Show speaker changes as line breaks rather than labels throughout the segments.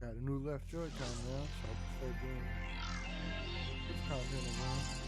Got a new left Joy-Con now, so I can start doing this content again.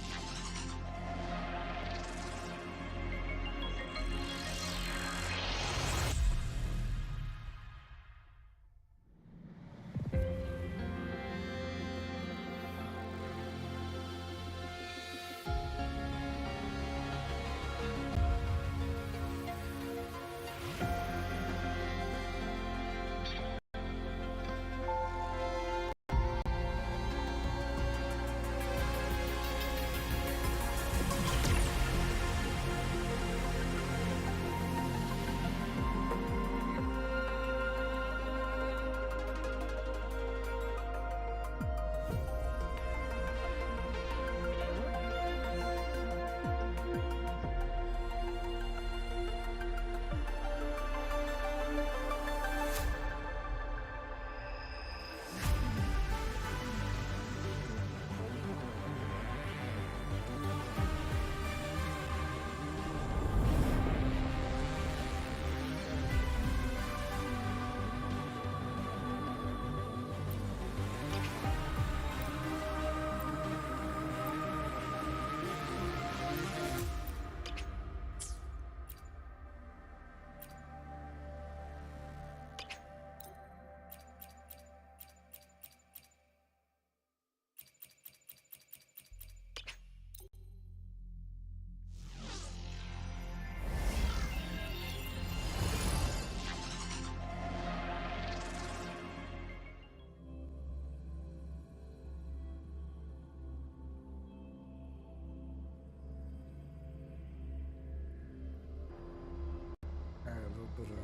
I had a little bit of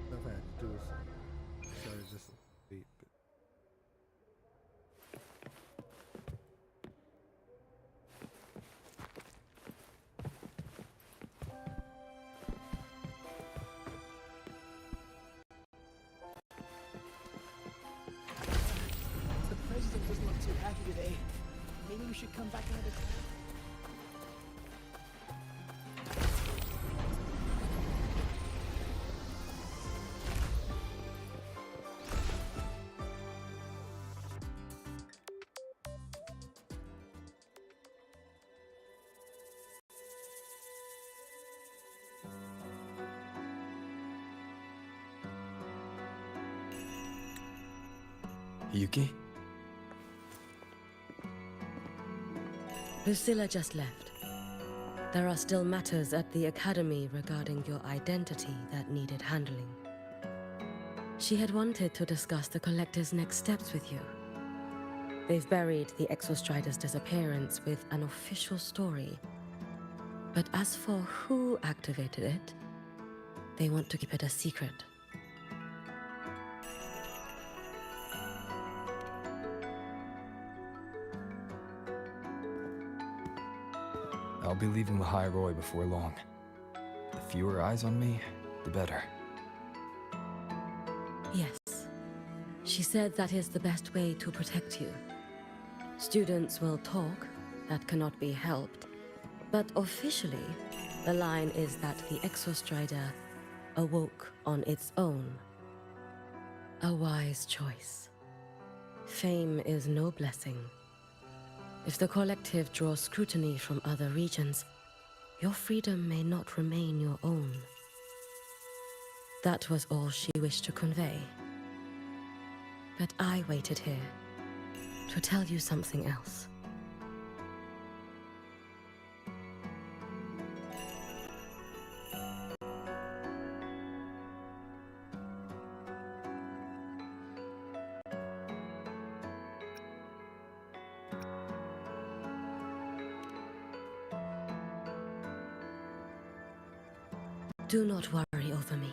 stuff I had to do, so sorry, just wait. But
The president doesn't look too happy today. Maybe we should come back another time.
Yuki?
Lucilla just left. There are still matters at the Academy regarding your identity that needed handling. She had wanted to discuss the Collective's next steps with you. They've buried the Exostrider's disappearance with an official story. But as for who activated it, they want to keep it a secret.
I'll be leaving the High Roy before long. The fewer eyes on me, the better.
Yes. She said that is the best way to protect you. Students will talk, that cannot be helped. But officially, the line is that the Exostrider awoke on its own. A wise choice. Fame is no blessing. If the Collective draws scrutiny from other regions, your freedom may not remain your own. That was all she wished to convey. But I waited here to tell you something else. Do not worry over me.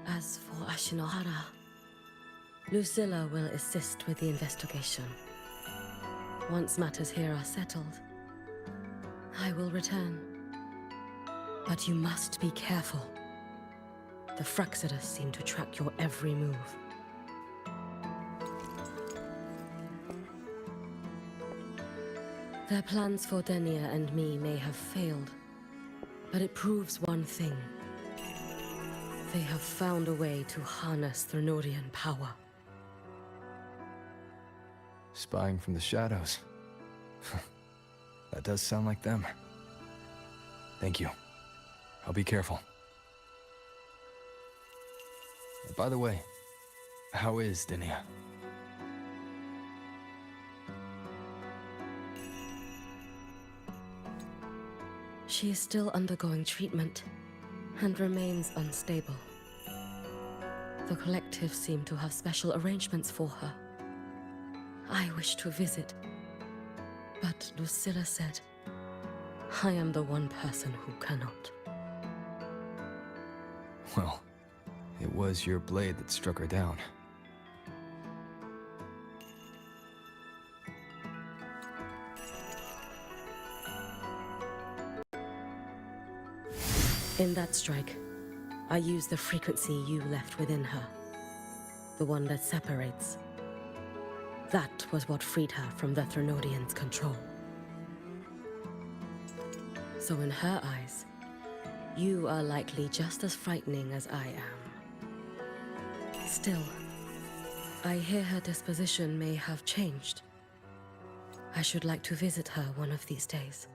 As for Ashinohara, Lucilla will assist with the investigation. Once matters here are settled, I will return. But you must be careful. The Fraxidus seem to track your every move. Their plans for Denia and me may have failed, but it proves one thing. They have found a way to harness Thrnorian power.
spying from the shadows. That does sound like them. Thank you. I'll be careful. By the way, how is Dinia?
She is still undergoing treatment and remains unstable. The collective seem to have special arrangements for her. I wish to visit, but Lucilla said, I am the one person who cannot.
Well, it was your blade that struck her down.
In that strike, I used the frequency you left within her. The one that separates. That was what freed her from the Threnodians' control. So in her eyes, you are likely just as frightening as I am. Still, I hear her disposition may have changed. I should like to visit her one of these days.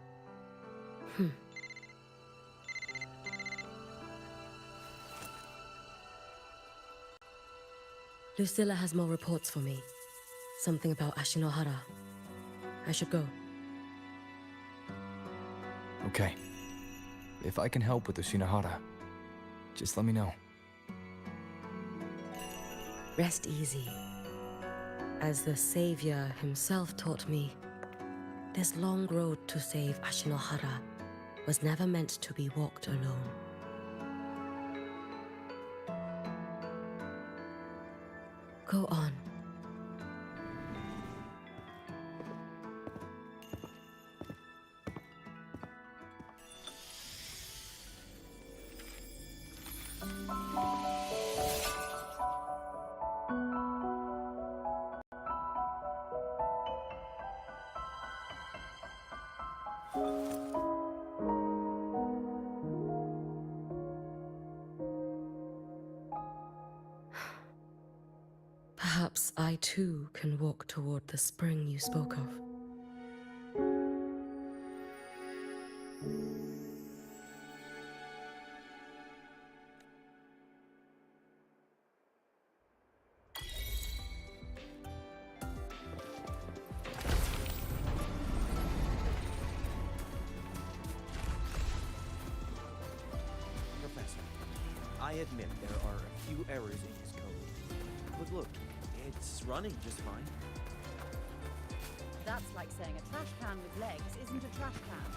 Lucilla has more reports for me. Something about Ashinohara. I should go.
Okay. If I can help with the Shinohara, just let me know.
Rest easy. As the Savior himself taught me, this long road to save Ashinohara was never meant to be walked alone. Go on. Perhaps I too can walk toward the spring you spoke of.
Professor, I admit there are a few errors in his code. But look, it's running just fine.
That's like saying a trash can with legs isn't a trash can.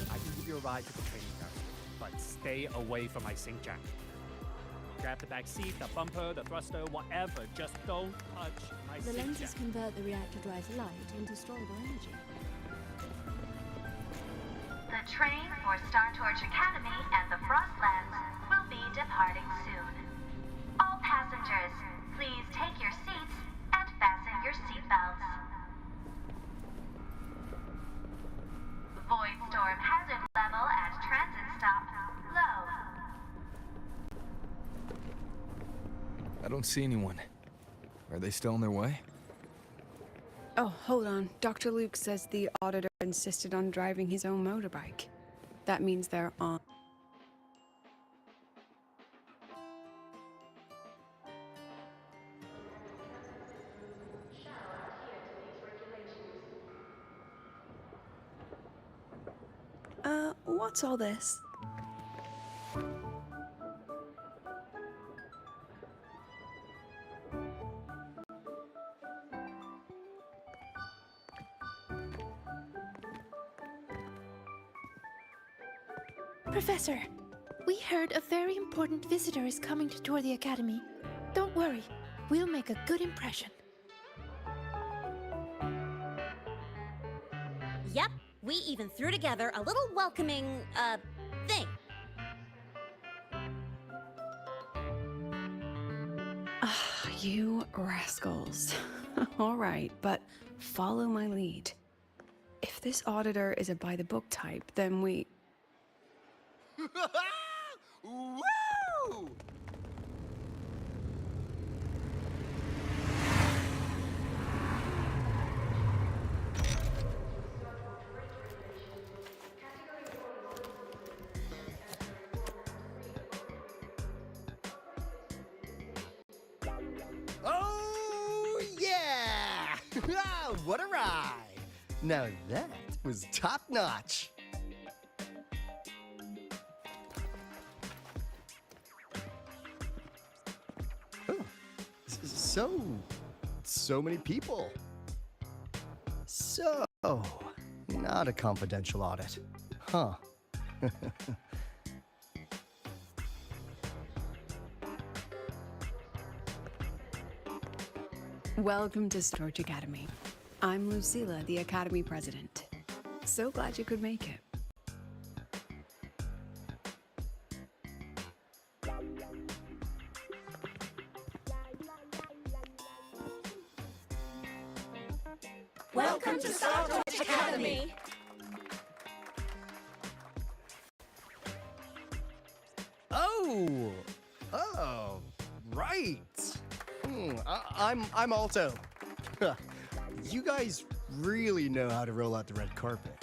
I can give you a ride to the training ground, but stay away from my sink jack. Grab the back seat, the bumper, the thruster, whatever. Just don't touch my
The
sink
lenses
jack.
convert the reactor drive's light into storable energy.
The train for Star Torch Academy and the Frostlands will be departing soon. All passengers, please take your seats and fasten your seatbelts. Void storm hazard level at transit stop low.
I don't see anyone. Are they still on their way?
Oh, hold on. Dr. Luke says the auditor insisted on driving his own motorbike. That means they're on. What's all this?
Professor, we heard a very important visitor is coming to tour the Academy. Don't worry, we'll make a good impression.
Yep, we even threw together a little welcoming, thing.
You rascals. All right, but follow my lead. If this auditor is a by-the-book type, then we...
Woo! Oh, yeah! What a ride! Now that was top-notch. Oh, so many people. So, not a confidential audit, huh?
Welcome to Storch Academy. I'm Lucilla, the Academy President. So glad you could make it.
Welcome to Startorch Academy!
Oh, right. I'm Alto. You guys really know how to roll out the red carpet.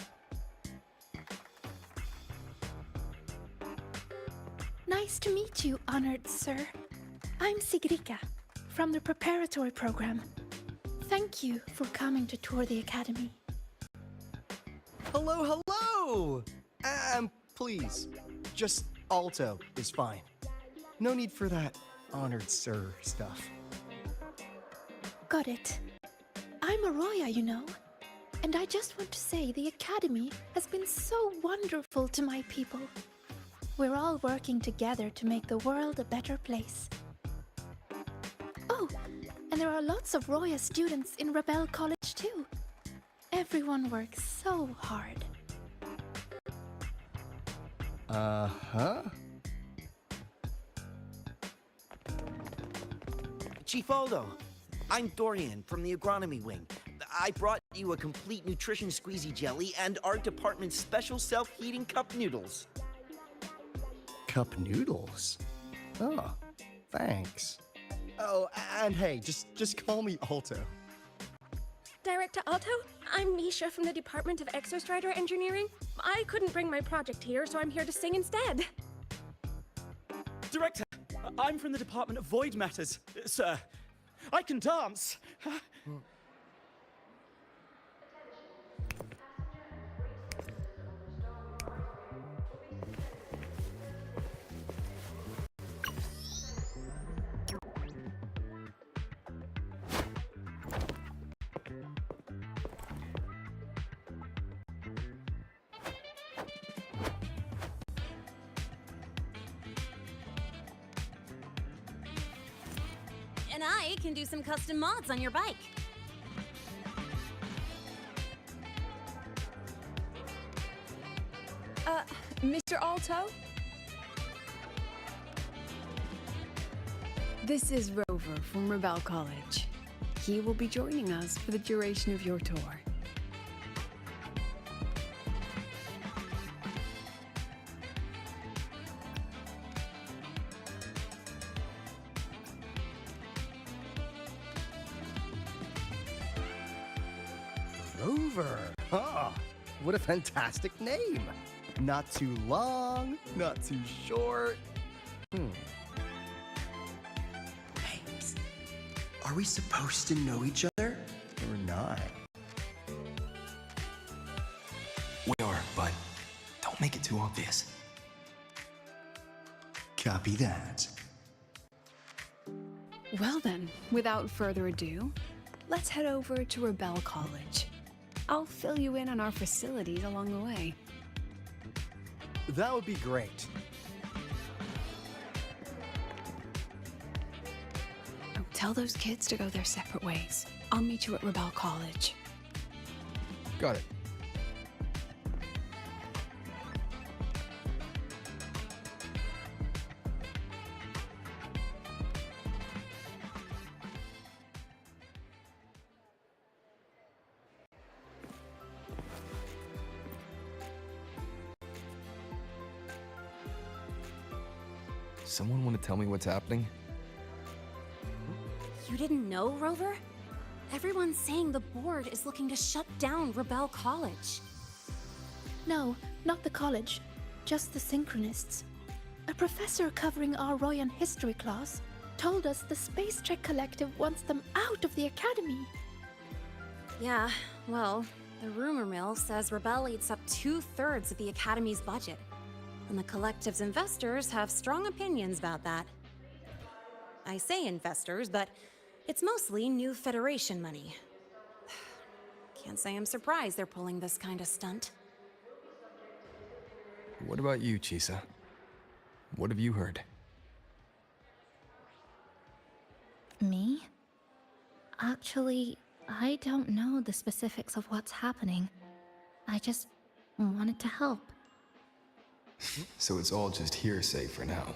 Nice to meet you, honored sir. I'm Sigrika, from the preparatory program. Thank you for coming to tour the academy.
Hello. Please, just Alto is fine. No need for that honored sir stuff.
Got it. I'm a Roya, you know. And I just want to say the academy has been so wonderful to my people. We're all working together to make the world a better place. Oh, and there are lots of Roya students in Rebel College too. Everyone works so hard.
Uh-huh.
Chief Aldo, I'm Dorian from the agronomy wing. I brought you a complete nutrition squeezy jelly and our department's special self-heating cup noodles.
Cup noodles? Oh, thanks. Oh, and hey, just call me Alto.
Director Alto, I'm Misha from the Department of Exostrider Engineering. I couldn't bring my project here, so I'm here to sing instead.
Director, I'm from the Department of Void Matters, sir. I can dance.
And I can do some custom mods on your bike.
Mr. Alto? This is Rover from Rebel College. He will be joining us for the duration of your tour.
Rover. Ah, what a fantastic name. Not too long, not too short.
Hey, are we supposed to know each other?
Or not?
We are, but don't make it too obvious.
Copy that.
Well then, without further ado, let's head over to Rebel College. I'll fill you in on our facilities along the way.
That would be great.
Oh, tell those kids to go their separate ways. I'll meet you at Rebel College.
Got it. Someone want to tell me what's happening?
You didn't know, Rover? Everyone's saying the board is looking to shut down Rebel College.
No, not the college. Just the Synchronists. A professor covering our Royan history class told us the Space Trek Collective wants them out of the Academy.
Yeah, well, the rumor mill says Rebel eats up 2/3 of the Academy's budget. And the Collective's investors have strong opinions about that. I say investors, but it's mostly new Federation money. Can't say I'm surprised they're pulling this kind of stunt.
What about you, Chisa? What have you heard?
Me? Actually, I don't know the specifics of what's happening. I just wanted to help.
So it's all just hearsay for now.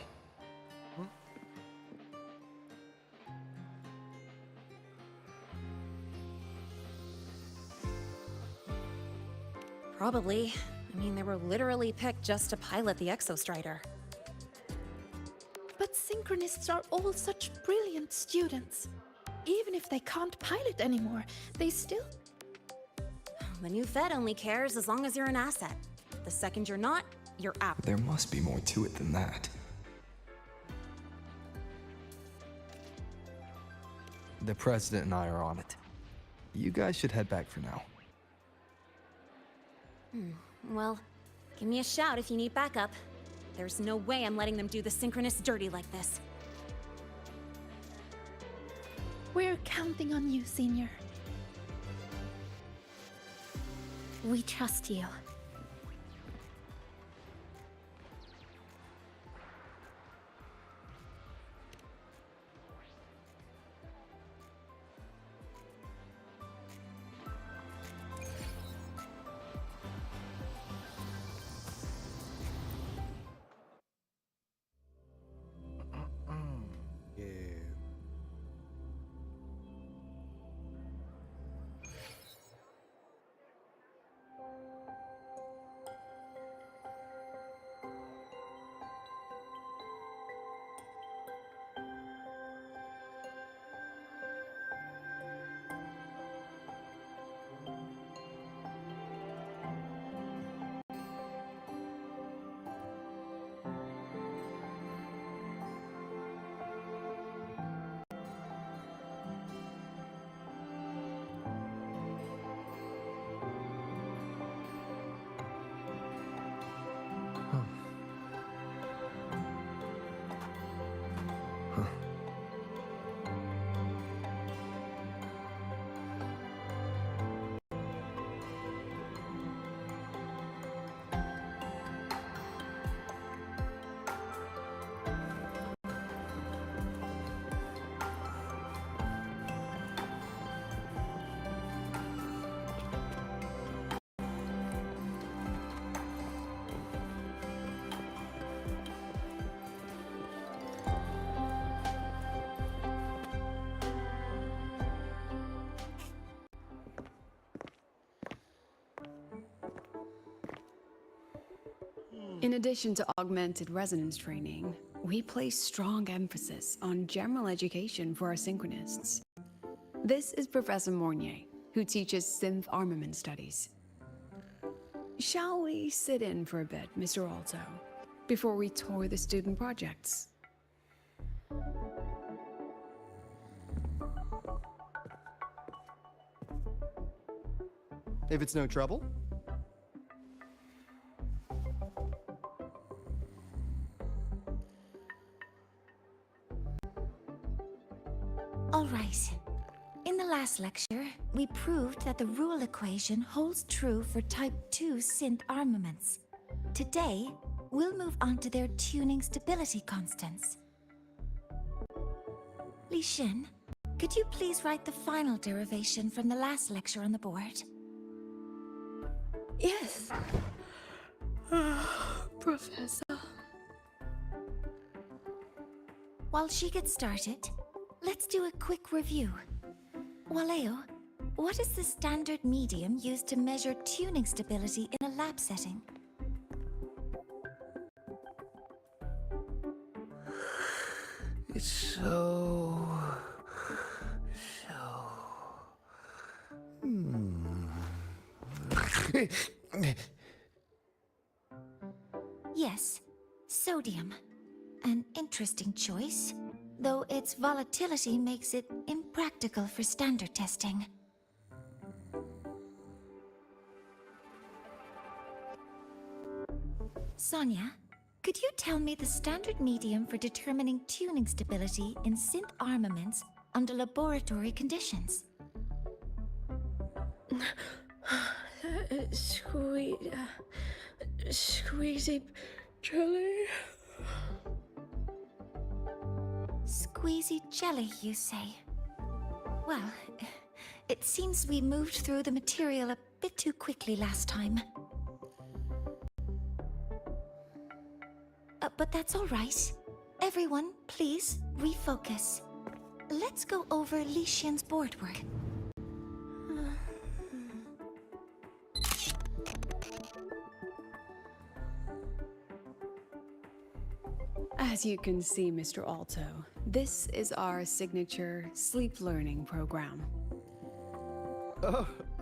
Probably. I mean, they were literally picked just to pilot the Exostrider.
But Synchronists are all such brilliant students. Even if they can't pilot anymore, they still...
The new Fed only cares as long as you're an asset. The second you're not, you're out.
There must be more to it than that. The President and I are on it. You guys should head back for now.
Well, give me a shout if you need backup. There's no way I'm letting them do the Synchronists dirty like this.
We're counting on you, Senior. We trust you.
In addition to augmented resonance training, we place strong emphasis on general education for our Synchronists. This is Professor Mornier, who teaches synth armament studies. Shall we sit in for a bit, Mr. Alto, before we tour the student projects?
If it's no trouble.
All right. In the last lecture, we proved that the rule equation holds true for Type 2 synth armaments. Today, we'll move on to their tuning stability constants. Li Xin, could you please write the final derivation from the last lecture on the board?
Yes. Professor.
While she gets started, let's do a quick review. Waleo, what is the standard medium used to measure tuning stability in a lab setting?
So...
Yes, sodium. An interesting choice, though its volatility makes it impractical for standard testing. Sonia, could you tell me the standard medium for determining tuning stability in synth armaments under laboratory conditions?
Squeezy jelly.
Squeezy jelly, you say? Well, it seems we moved through the material a bit too quickly last time. But that's all right. Everyone, please, refocus. Let's go over Lician's board work.
As you can see, Mr. Alto, this is our signature sleep learning program.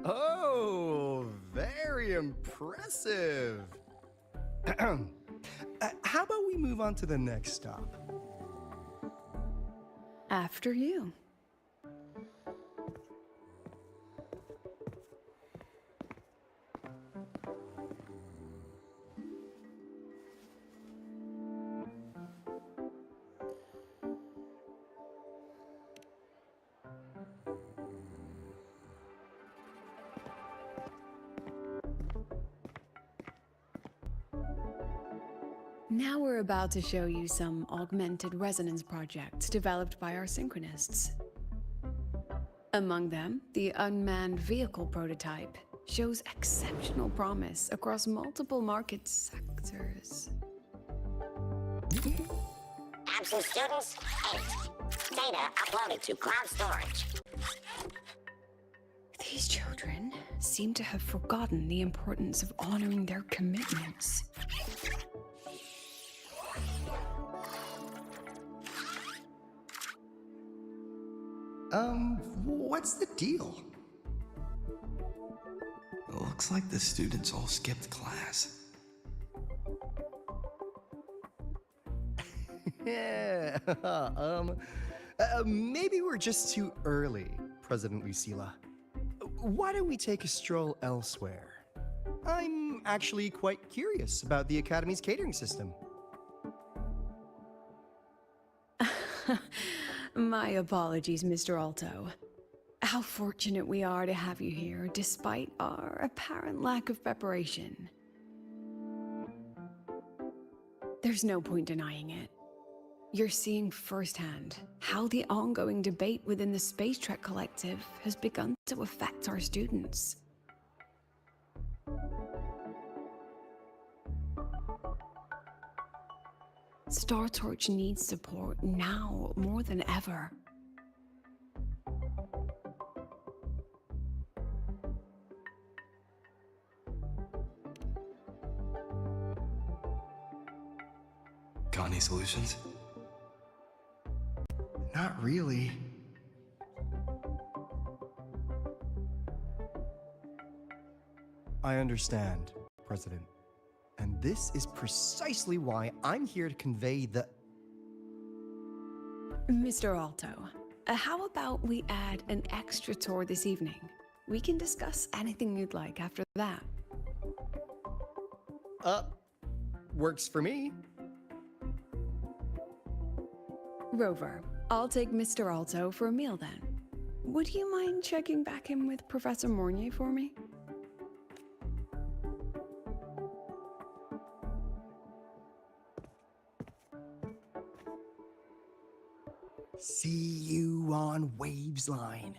Oh, very impressive. How about we move on to the next stop?
After you. Now we're about to show you some augmented resonance projects developed by our synchronists. Among them, the unmanned vehicle prototype shows exceptional promise across multiple market sectors.
Absent students, 8. Data uploaded to cloud storage.
These children seem to have forgotten the importance of honoring their commitments.
What's the deal? It looks like the students all skipped class.
Yeah, maybe we're just too early, President Lucilla. Why don't we take a stroll elsewhere? I'm actually quite curious about the Academy's catering system.
My apologies, Mr. Alto. How fortunate we are to have you here, despite our apparent lack of preparation. There's no point denying it. You're seeing firsthand how the ongoing debate within the Space Trek Collective has begun to affect our students. Star Torch needs support now more than ever.
Got any solutions?
Not really. I understand, President. And this is precisely why I'm here to convey the...
Mr. Alto, how about we add an extra tour this evening? We can discuss anything you'd like after that.
Works for me.
Rover, I'll take Mr. Alto for a meal then. Would you mind checking back in with Professor Mornier for me?
See you on Waves Line.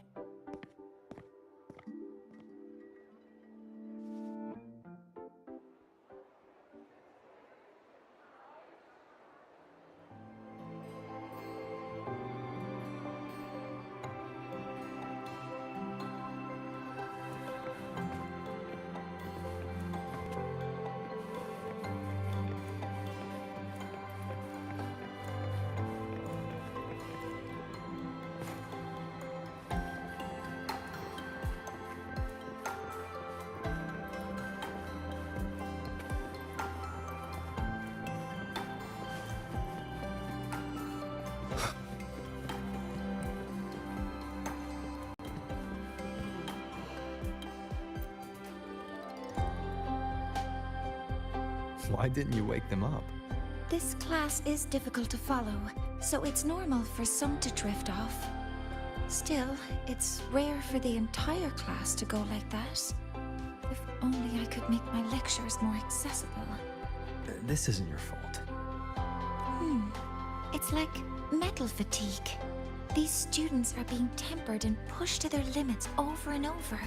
Why didn't you wake them up?
This class is difficult to follow, so it's normal for some to drift off. Still, it's rare for the entire class to go like that. If only I could make my lectures more accessible.
This isn't your fault.
It's like metal fatigue. These students are being tempered and pushed to their limits over and over.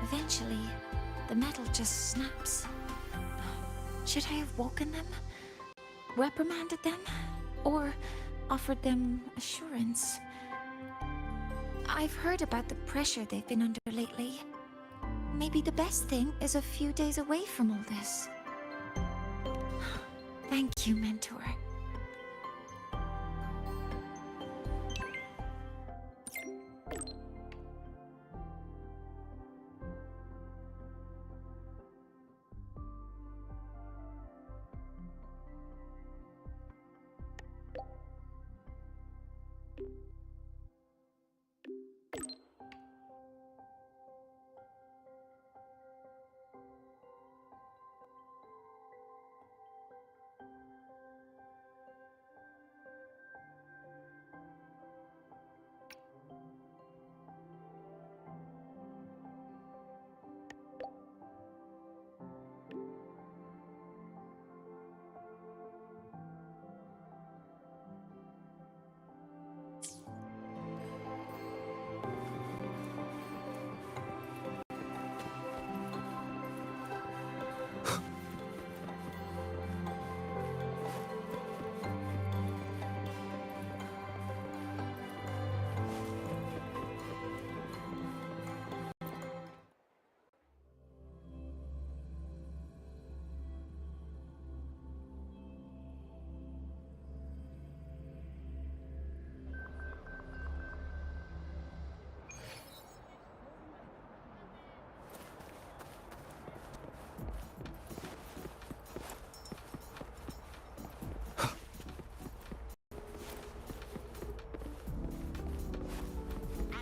Eventually, the metal just snaps. Should I have woken them? Reprimanded them? Or offered them assurance? I've heard about the pressure they've been under lately. Maybe the best thing is a few days away from all this. Thank you, Mentor.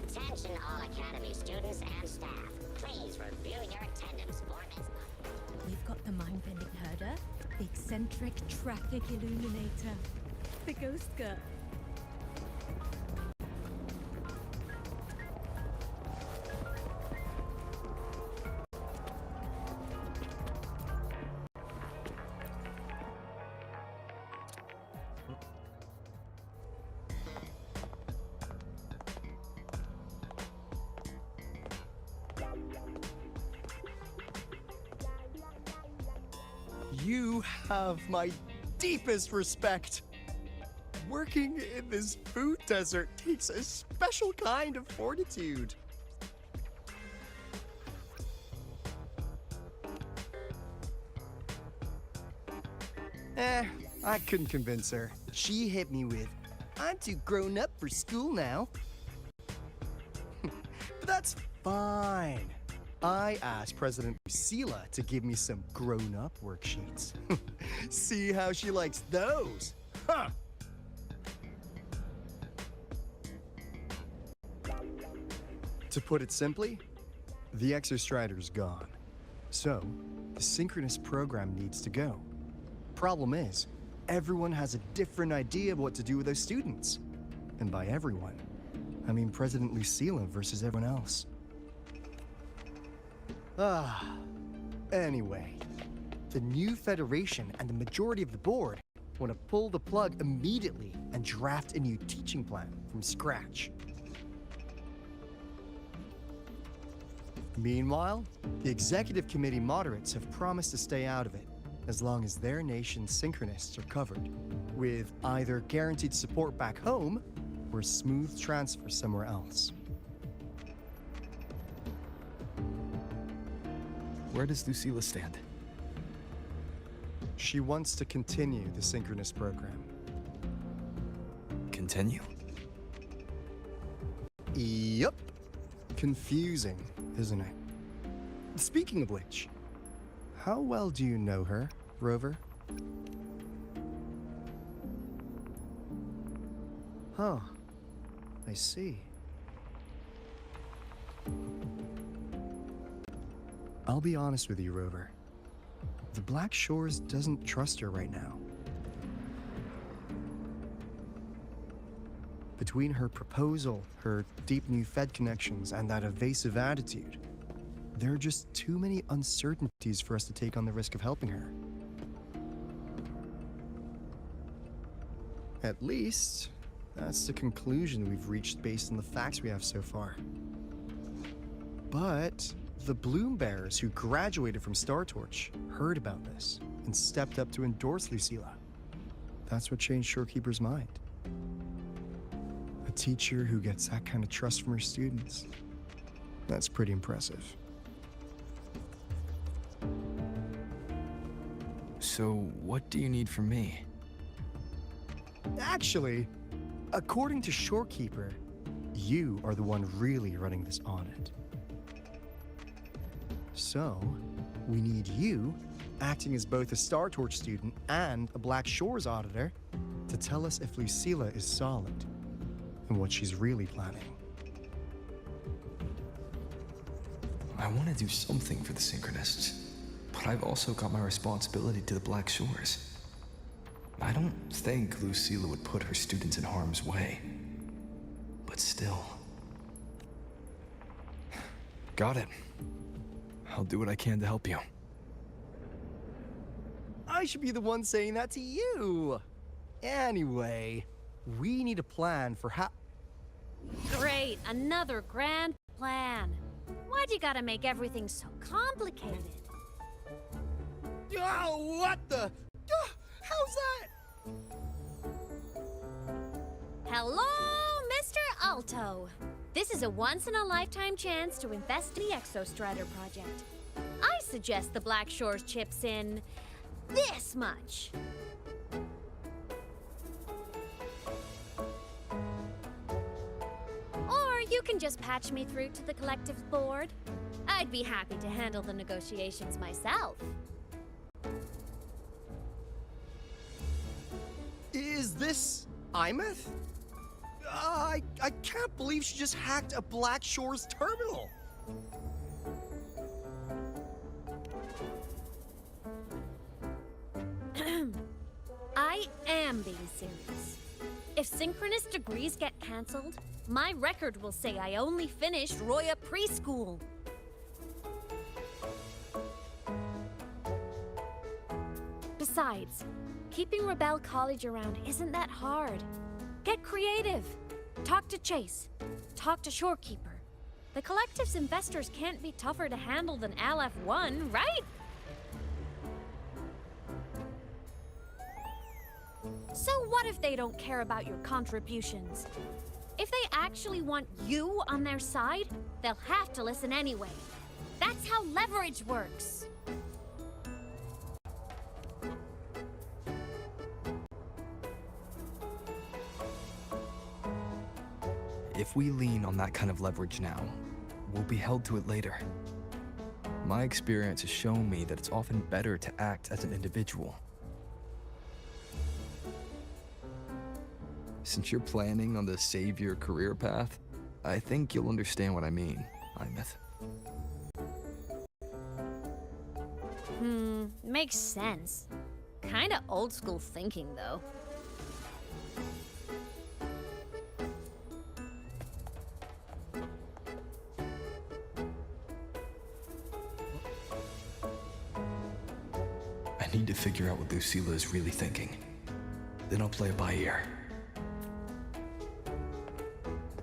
Attention all Academy students and staff. Please review your attendance form.
We've got the mind-bending herder, the eccentric traffic illuminator, the ghost girl.
You have my deepest respect. Working in this food desert takes a special kind of fortitude. I couldn't convince her. She hit me with, "I'm too grown up for school now." But that's fine. I asked President Lucilla to give me some grown-up worksheets. See how she likes those? Huh! To put it simply, the Exostrider's gone. So, the synchronous program needs to go. Problem is, everyone has a different idea of what to do with those students. And by everyone, I mean President Lucilla versus everyone else. Anyway, the new Federation and the majority of the board want to pull the plug immediately and draft a new teaching plan from scratch. Meanwhile, the executive committee moderates have promised to stay out of it as long as their nation's synchronists are covered, with either guaranteed support back home or a smooth transfer somewhere else.
Where does Lucilla stand?
She wants to continue the synchronous program.
Continue?
Yup. Confusing, isn't it? Speaking of which, how well do you know her, Rover? Huh. I see. I'll be honest with you, Rover. the Black Shores doesn't trust her right now. Between her proposal, her deep new Fed connections, and that evasive attitude, there are just too many uncertainties for us to take on the risk of helping her. At least, that's the conclusion we've reached based on the facts we have so far. But the Bloom Bearers who graduated from Star Torch heard about this and stepped up to endorse Lucilla. That's what changed Shorekeeper's mind. A teacher who gets that kind of trust from her students. That's pretty impressive.
So, what do you need from me?
Actually, according to Shorekeeper, you are the one really running this audit. So, we need you, acting as both a Star Torch student and a Black Shores auditor, to tell us if Lucilla is solid and what she's really planning.
I want to do something for the Synchronists, but I've also got my responsibility to the Black Shores. I don't think Lucilla would put her students in harm's way, but still. Got it. I'll do what I can to help you.
I should be the one saying that to you. Anyway, we need a plan for how...
Great, another grand plan. Why'd you gotta make everything so complicated?
Oh, what the... How's that?
Hello, Mr. Alto. This is a once-in-a-lifetime chance to invest in the Exostrider project. I suggest the Black Shores chips in this much. Or you can just patch me through to the collective's board. I'd be happy to handle the negotiations myself.
Is this Imeth? I can't believe she just hacked a Black Shores terminal.
I am being serious. If synchronous degrees get cancelled, my record will say I only finished Roya preschool. Besides, keeping Rebel College around isn't that hard. Get creative. Talk to Chase. Talk to Shorekeeper. The collective's investors can't be tougher to handle than LF1, right? So what if they don't care about your contributions? If they actually want you on their side, they'll have to listen anyway. That's how leverage works.
If we lean on that kind of leverage now, we'll be held to it later. My experience has shown me that it's often better to act as an individual. Since you're planning on the savior career path, I think you'll understand what I mean, Imeth.
Makes sense. Kinda old school thinking, though.
I need to figure out what Lucilla is really thinking. Then I'll play it by ear.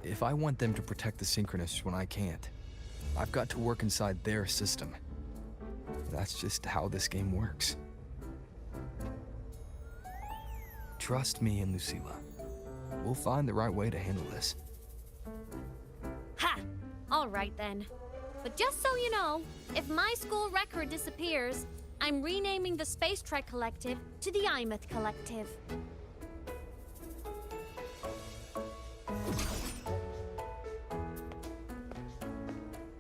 If I want them to protect the Synchronists when I can't, I've got to work inside their system. That's just how this game works. Trust me and Lucilla. We'll find the right way to handle this.
Ha! All right then. But just so you know, if my school record disappears, I'm renaming the Space Trek Collective to the Imeth Collective.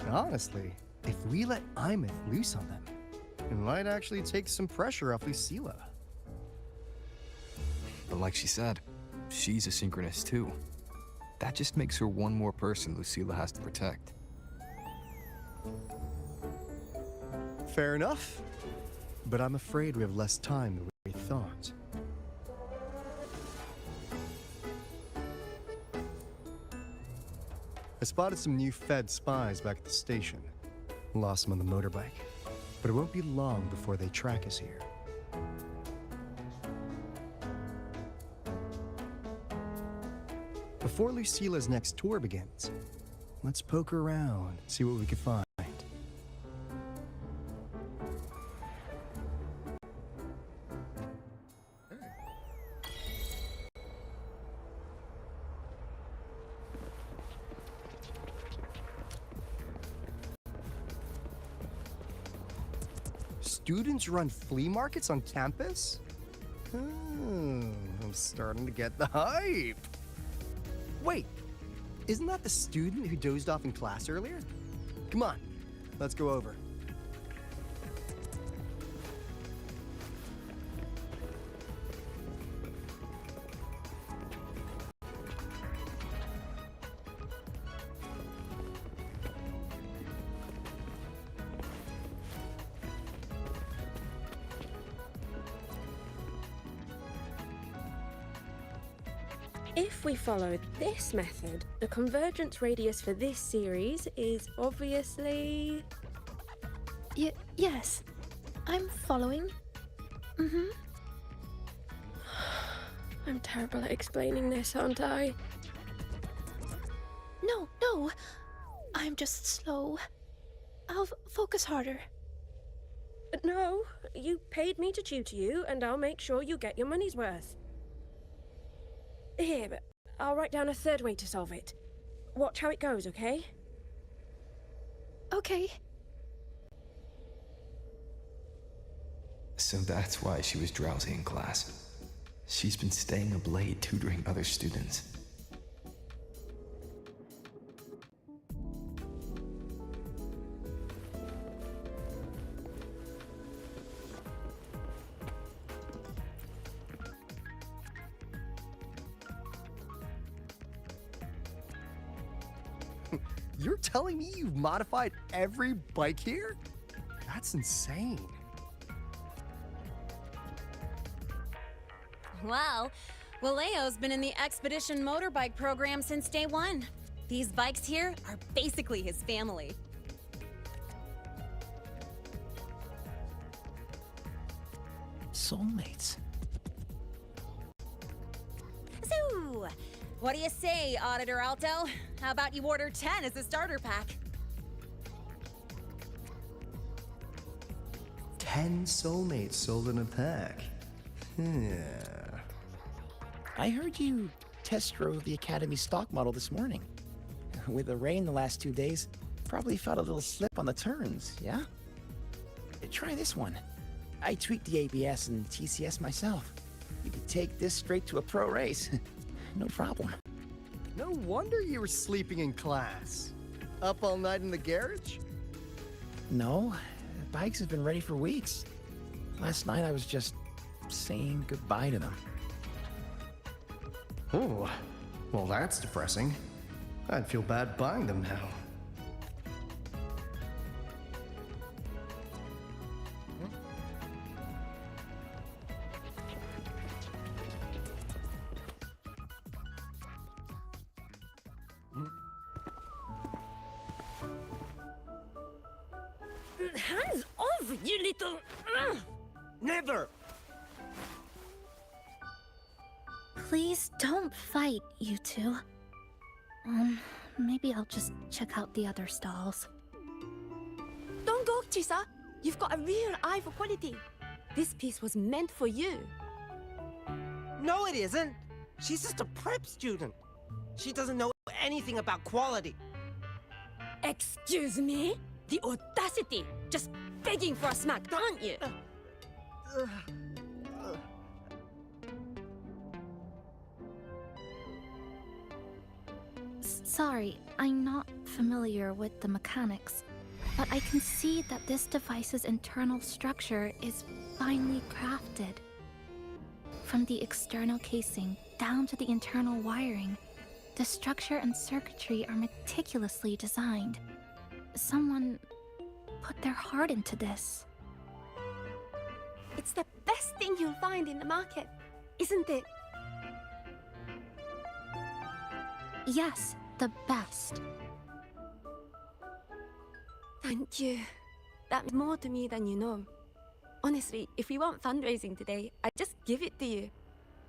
Honestly, if we let Imeth loose on them, it might actually take some pressure off Lucilla.
But like she said, she's a synchronist too. That just makes her one more person Lucilla has to protect.
Fair enough. but I'm afraid we have less time than we thought. I spotted some new Fed spies back at the station. Lost them on the motorbike, but it won't be long before they track us here. Before Lucila's next tour begins, let's poke around, see what we can find. Students run flea markets on campus? I'm starting to get the hype. Wait, isn't that the student who dozed off in class earlier? Come on, let's go over.
If we follow this method, the convergence radius for this series is obviously...
Yes. I'm following. Mm-hmm.
I'm terrible at explaining this, aren't I?
No. I'm just slow. I'll focus harder.
No, you paid me to tutor you, and I'll make sure you get your money's worth. Here, but I'll write down a third way to solve it. Watch how it goes, okay?
Okay.
So that's why she was drowsy in class. She's been staying up late tutoring other students.
You're telling me you've modified every bike here? That's insane.
Wow. Waleo's been in the Expedition motorbike program since day one. These bikes here are basically his family.
Soulmates.
So, what do you say, Auditor Alto? How about you order 10 as a starter pack?
10 soulmates sold in a pack.
I heard you test drove the Academy stock model this morning. With the rain the last 2 days, probably felt a little slip on the turns, yeah? Try this one. I tweaked the ABS and TCS myself. You could take this straight to a pro race. No problem.
No wonder you were sleeping in class. Up all night in the garage?
No, the bikes have been ready for weeks. Last night I was just saying goodbye to them.
Oh, well that's depressing. I'd feel bad buying them now.
Hands off, you little...
Never!
Please don't fight, you two. Maybe I'll just check out the other stalls.
Don't go, Chisa. You've got a real eye for quality. This piece was meant for you.
No, it isn't. She's just a prep student. She doesn't know anything about quality.
Excuse me? The audacity! Just begging for a smack, aren't you?
Sorry, I'm not familiar with the mechanics, but I can see that this device's internal structure is finely crafted. From the external casing down to the internal wiring, the structure and circuitry are meticulously designed. Someone put their heart into this.
It's the best thing you'll find in the market, isn't it?
Yes, the best.
Thank you. That means more to me than you know. Honestly, if we want fundraising today, I'd just give it to you.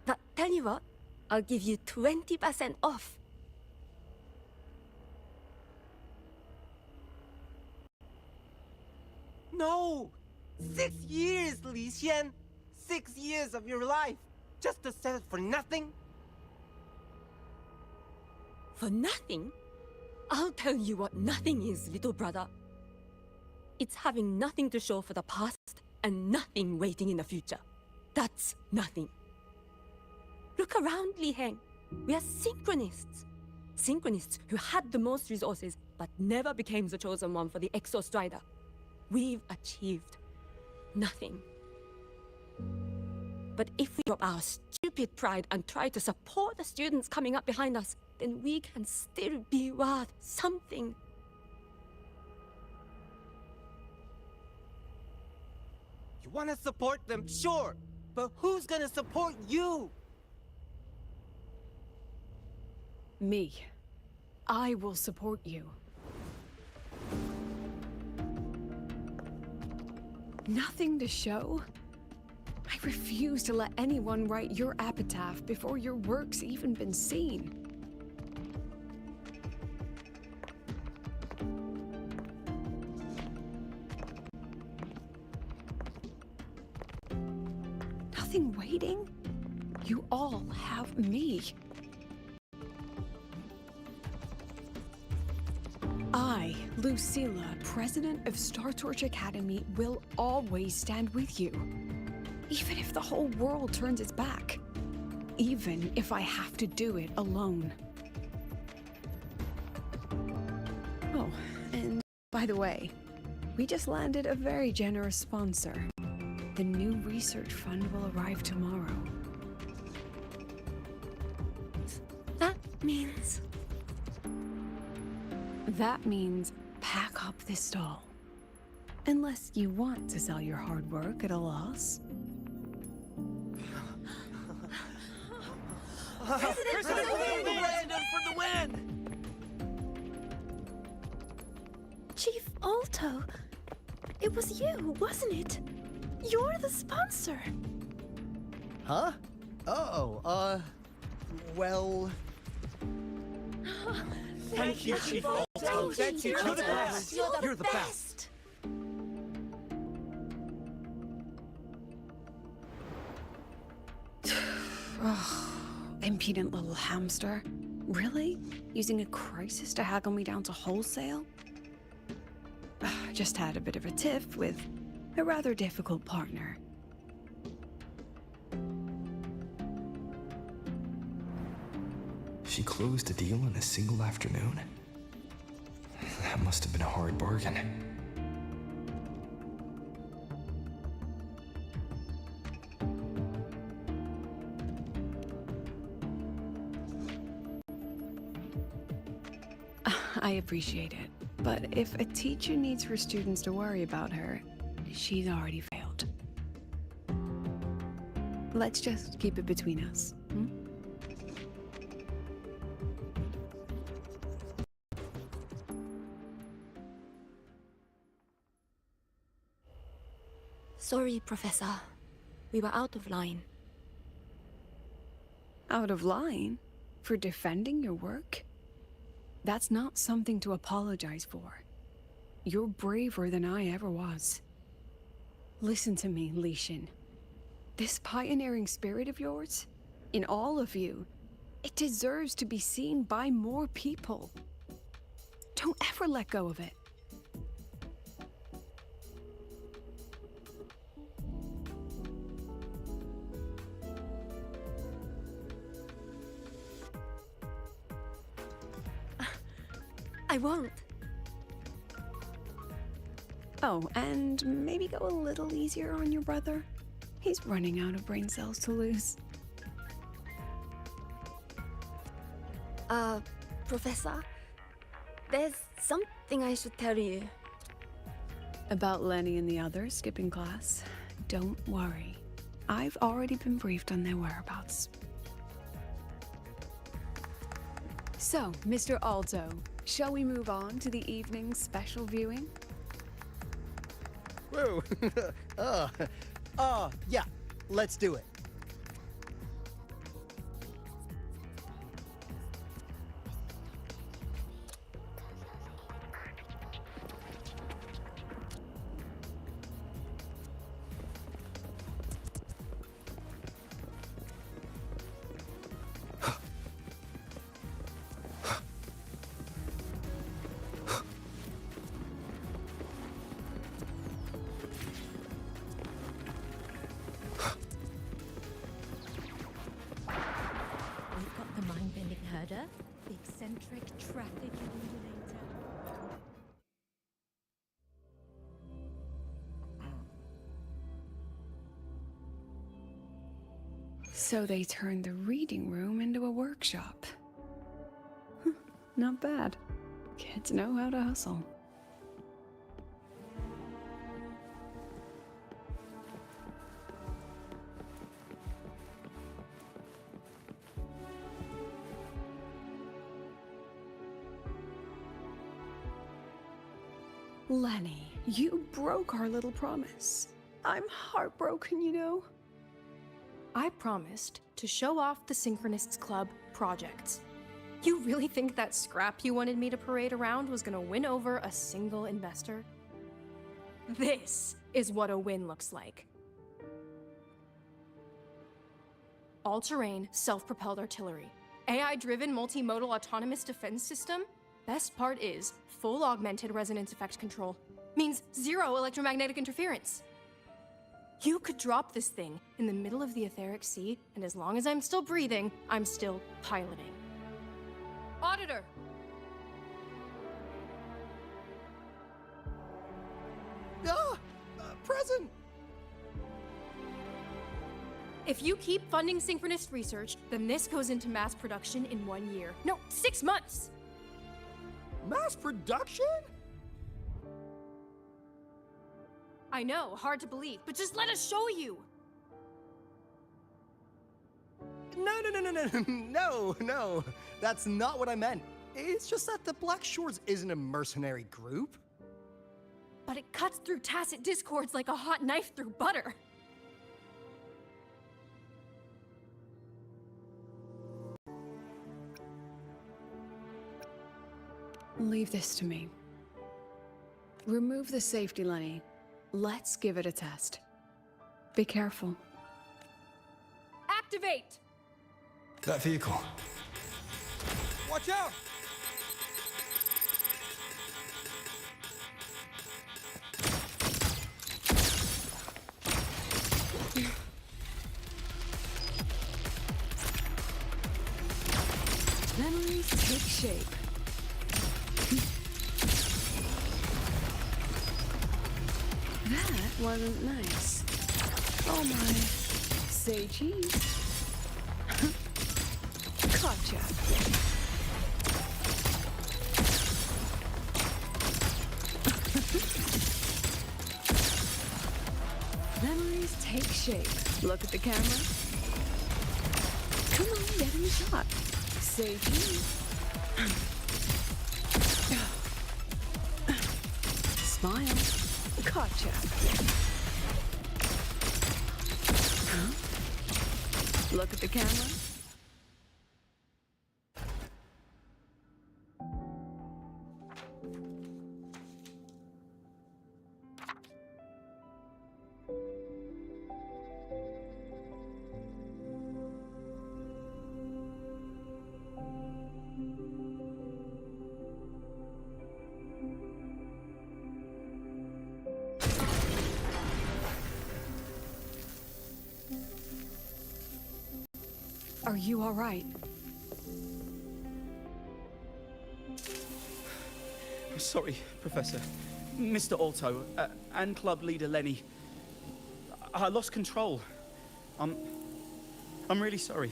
But tell you what, I'll give you 20% off.
No! 6 years, Li Xian! 6 years of your life! Just to sell for nothing?
For nothing? I'll tell you what nothing is, little brother. It's having nothing to show for the past and nothing waiting in the future. That's nothing. Look around, Li Heng. We are synchronists. Synchronists who had the most resources but never became the chosen one for the Exo Strider. We've achieved nothing. But if we drop our stupid pride and try to support the students coming up behind us, then we can still be worth something.
You want to support them, sure, but who's gonna support you?
Me. I will support you. Nothing to show? I refuse to let anyone write your epitaph before your work's even been seen. Nothing waiting? You all have me. I, Lucilla, President of Startorch Academy, will always stand with you. Even if the whole world turns its back. Even if I have to do it alone. Oh, and by the way, we just landed a very generous sponsor. The new research fund will arrive tomorrow.
That means...
That means pack up this stall. Unless you want to sell your hard work at a loss.
President for the win!
Chief Alto, it was you, wasn't it? You're the sponsor.
Huh? Oh, well...
Thank you, Chief Alto. Thank you. You're the best. You're the best.
Impudent little hamster. Really? Using a crisis to haggle me down to wholesale? Just had a bit of a tiff with a rather difficult partner.
She closed a deal in a single afternoon? That must have been a hard bargain.
I appreciate it, but if a teacher needs her students to worry about her, she's already failed. Let's just keep it between us, hmm?
Sorry, Professor. We were out of line.
Out of line? For defending your work? That's not something to apologize for. You're braver than I ever was. Listen to me, Li Xin. This pioneering spirit of yours, in all of you, it deserves to be seen by more people. Don't ever let go of it.
I won't.
Oh, and maybe go a little easier on your brother. He's running out of brain cells to lose.
Professor, there's something I should tell you.
About Lenny and the others skipping class. Don't worry. I've already been briefed on their whereabouts. So, Mr. Alto, shall we move on to the evening's special viewing?
Whoa. Yeah. Let's do it.
We've got the mind-bending herder, the eccentric traffic illuminator.
So they turned the reading room into a workshop. Not bad. Kids know how to hustle. Lenny, you broke our little promise. I'm heartbroken, you know.
I promised to show off the Synchronists Club projects. You really think that scrap you wanted me to parade around was gonna win over a single investor? This is what a win looks like. All-terrain, self-propelled artillery. AI-driven multimodal autonomous defense system? Best part is, full augmented resonance effect control. Means zero electromagnetic interference. You could drop this thing in the middle of the etheric sea, and as long as I'm still breathing, I'm still piloting. Auditor!
Present!
If you keep funding synchronist research, then this goes into mass production in 1 year. No, 6 months!
Mass production?
I know, hard to believe, but just let us show you!
No. That's not what I meant. It's just that the Black Shores isn't a mercenary group.
But it cuts through tacit discords like a hot knife through butter.
Leave this to me. Remove the safety, Lenny. Let's give it a test. Be careful.
Activate!
That vehicle.
Watch out!
Memories take shape. That wasn't nice. Oh my. Say cheese. Gotcha. Memories take shape. Look at the camera. Come on, get in the shot. Say cheese. Smile. Gotcha. Huh? Look at the camera. Are you all right?
Sorry, Professor. Mr. Alto, and club leader Lenny. I lost control. I'm really sorry.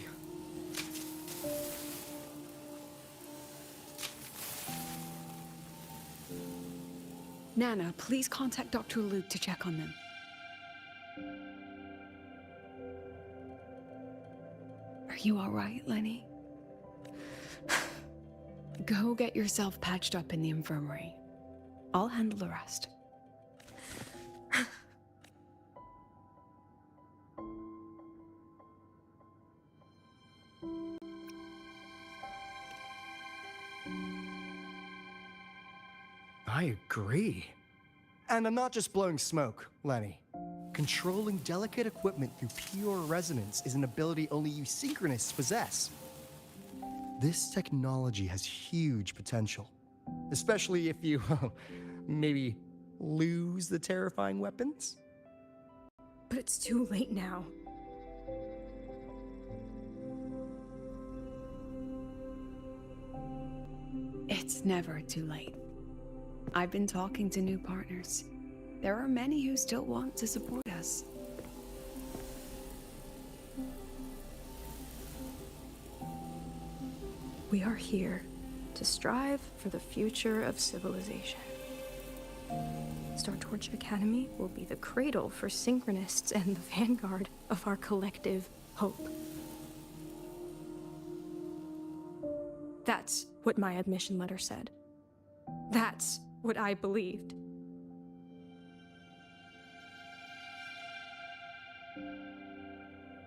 Nana, please contact Dr. Luke to check on them. You all right, Lenny? Go get yourself patched up in the infirmary. I'll handle the rest.
I agree. And I'm not just blowing smoke, Lenny. Controlling delicate equipment through pure resonance is an ability only you synchronists possess. This technology has huge potential, especially if you, maybe, lose the terrifying weapons?
But it's too late now.
It's never too late. I've been talking to new partners. There are many who still want to support us.
We are here to strive for the future of civilization. Star Torch Academy will be the cradle for synchronists and the vanguard of our collective hope. That's what my admission letter said. That's what I believed.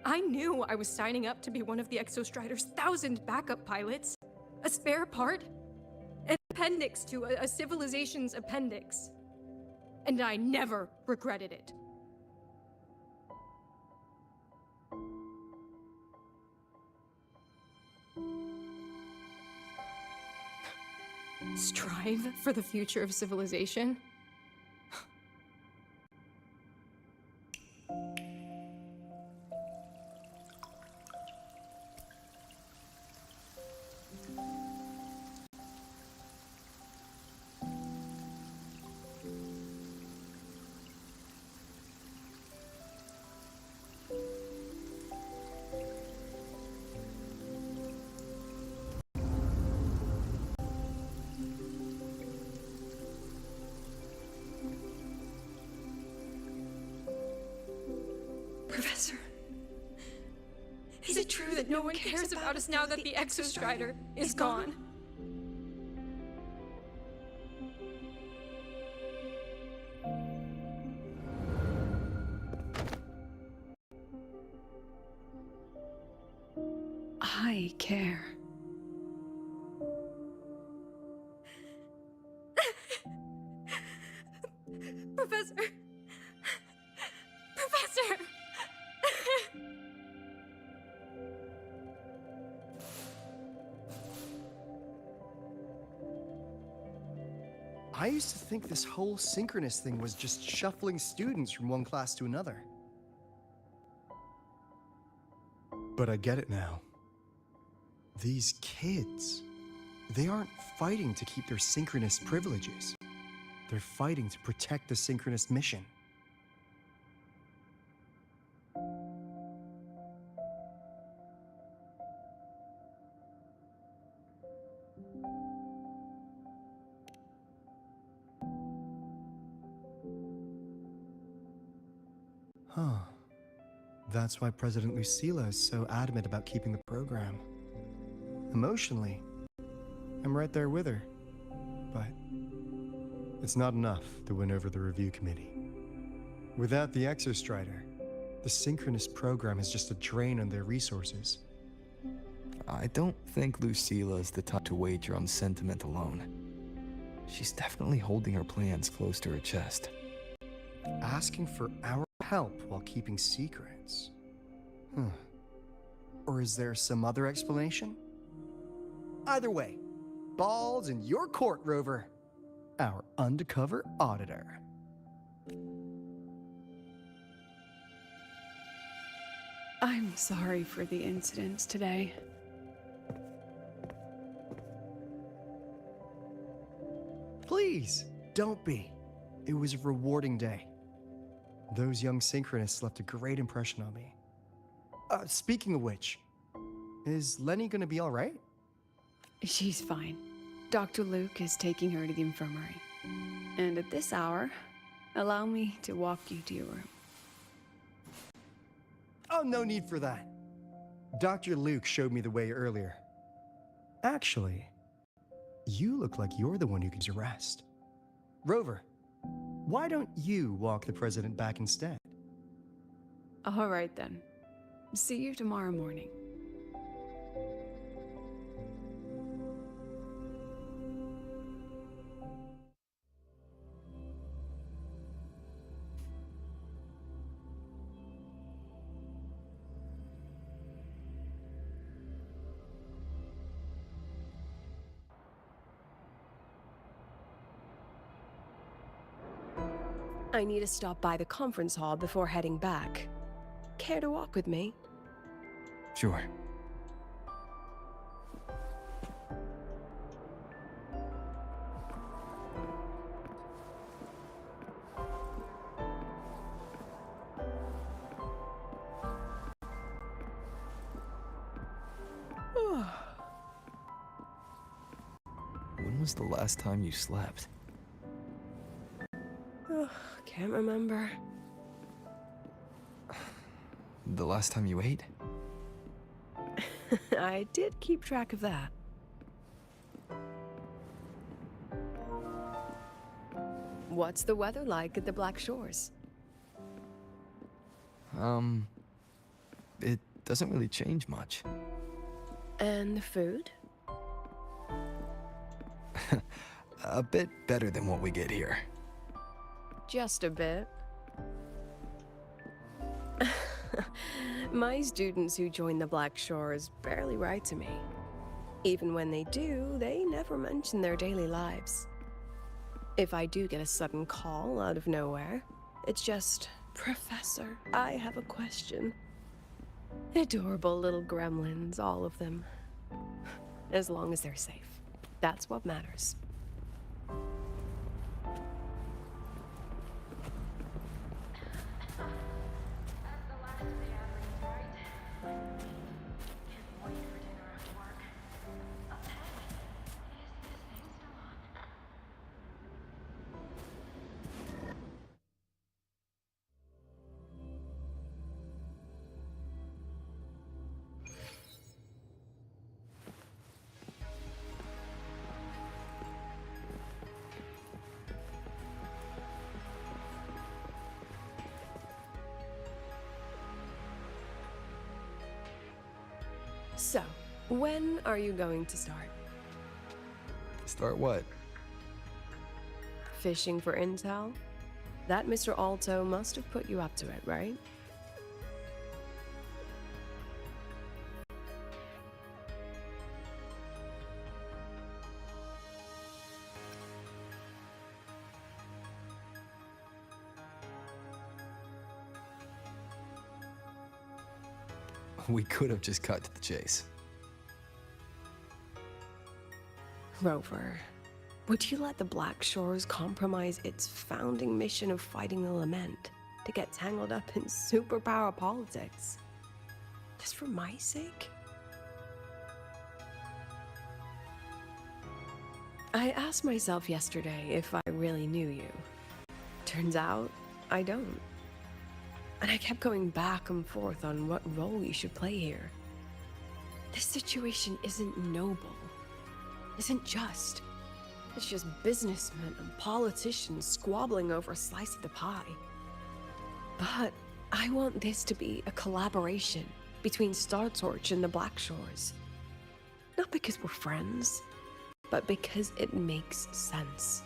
I knew I was signing up to be one of the Exostrider's 1,000 backup pilots. A spare part. An appendix to a civilization's appendix. And I never regretted it. Strive for the future of civilization? Professor, is it true that no one cares about us now that the Exostrider is gone?
I care.
Professor! Professor!
I used to think this whole synchronous thing was just shuffling students from one class to another. But I get it now. These kids, they aren't fighting to keep their synchronous privileges. They're fighting to protect the synchronous mission. Huh. That's why President Lucila is so adamant about keeping the program. Emotionally, I'm right there with her. But it's not enough to win over the review committee. Without the Exostrider, the synchronous program is just a drain on their resources.
I don't think Lucila is the type to wager on sentiment alone. She's definitely holding her plans close to her chest.
Asking for our help while keeping secrets. Or is there some other explanation? Either way, ball's in your court, Rover. Our undercover auditor.
I'm sorry for the incidents today.
Please, don't be. It was a rewarding day. Those young synchronists left a great impression on me. Speaking of which, is Lenny gonna be all right?
She's fine. Dr. Luke is taking her to the infirmary. And at this hour, allow me to walk you to your room.
Oh, no need for that. Dr. Luke showed me the way earlier. Actually, you look like you're the one who gives rest. Rover, why don't you walk the president back instead?
All right then. See you tomorrow morning. I need to stop by the conference hall before heading back. Care to walk with me?
Sure. When was the last time you slept?
Can't remember.
The last time you ate?
I did keep track of that. What's the weather like at the Black Shores?
It doesn't really change much.
And the food?
A bit better than what we get here.
Just a bit. My students who join the Black Shores barely write to me. Even when they do, they never mention their daily lives. If I do get a sudden call out of nowhere, it's just, "Professor, I have a question." Adorable little gremlins, all of them. As long as they're safe. That's what matters. So, when are you going to start?
Start what?
Fishing for intel? That Mr. Alto must have put you up to it, right?
We could have just cut to the chase.
Rover, would you let the Black Shores compromise its founding mission of fighting the Lament to get tangled up in superpower politics? Just for my sake? I asked myself yesterday if I really knew you. Turns out, I don't. And I kept going back and forth on what role you should play here. This situation isn't noble, isn't just. It's just businessmen and politicians squabbling over a slice of the pie. But I want this to be a collaboration between Star Torch and the Black Shores. Not because we're friends, but because it makes sense.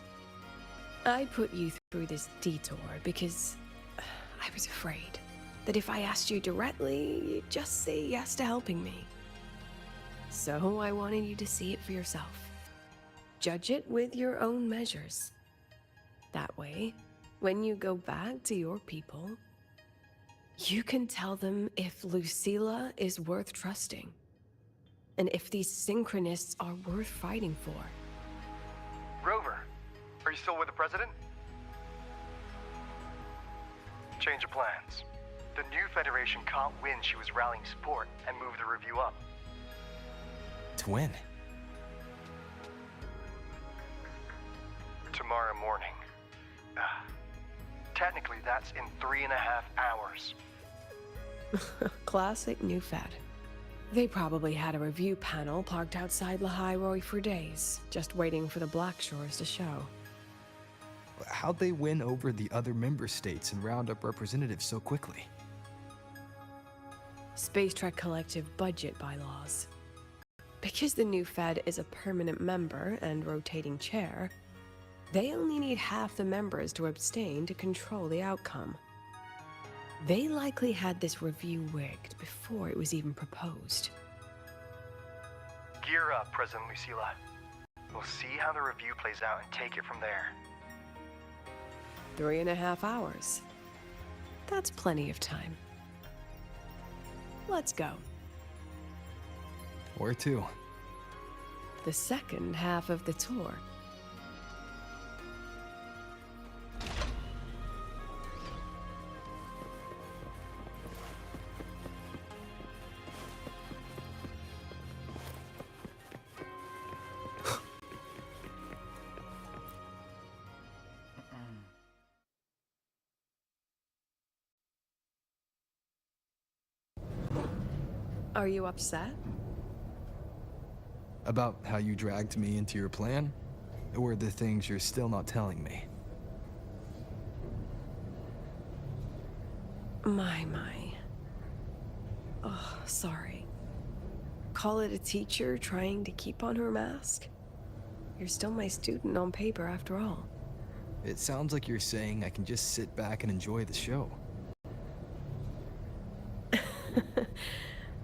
I put you through this detour because I was afraid that if I asked you directly, you'd just say yes to helping me. So I wanted you to see it for yourself. Judge it with your own measures. That way, when you go back to your people, you can tell them if Lucilla is worth trusting, and if these synchronists are worth fighting for.
Rover, are you still with the president? Change of plans. The new Federation caught wind she was rallying support and moved the review up.
To when?
Tomorrow morning. Technically, that's in 3.5 hours.
Classic new Fed. They probably had a review panel parked outside Lahai for days, just waiting for the Blackshores to show.
How'd they win over the other member states and round up representatives so quickly?
Space Trek Collective budget bylaws. Because the new Fed is a permanent member and rotating chair, they only need half the members to abstain to control the outcome. They likely had this review rigged before it was even proposed.
Gear up, President Lucilla. We'll see how the review plays out and take it from there.
3.5 hours. That's plenty of time. Let's go.
Where to?
The second half of the tour. Are you upset?
About how you dragged me into your plan? Or the things you're still not telling me?
My. Oh, sorry. Call it a teacher trying to keep on her mask? You're still my student on paper after all.
It sounds like you're saying I can just sit back and enjoy the show.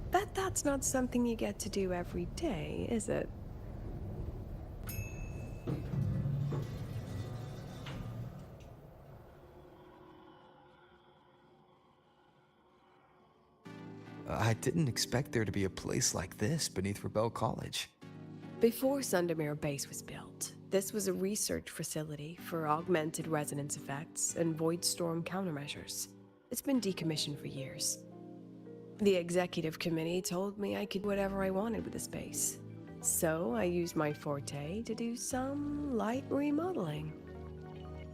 Bet that's not something you get to do every day, is it?
I didn't expect there to be a place like this beneath Rebel College.
Before Sundermere Base was built, this was a research facility for augmented resonance effects and void storm countermeasures. It's been decommissioned for years. The executive committee told me I could do whatever I wanted with the space. So I used my forte to do some light remodeling.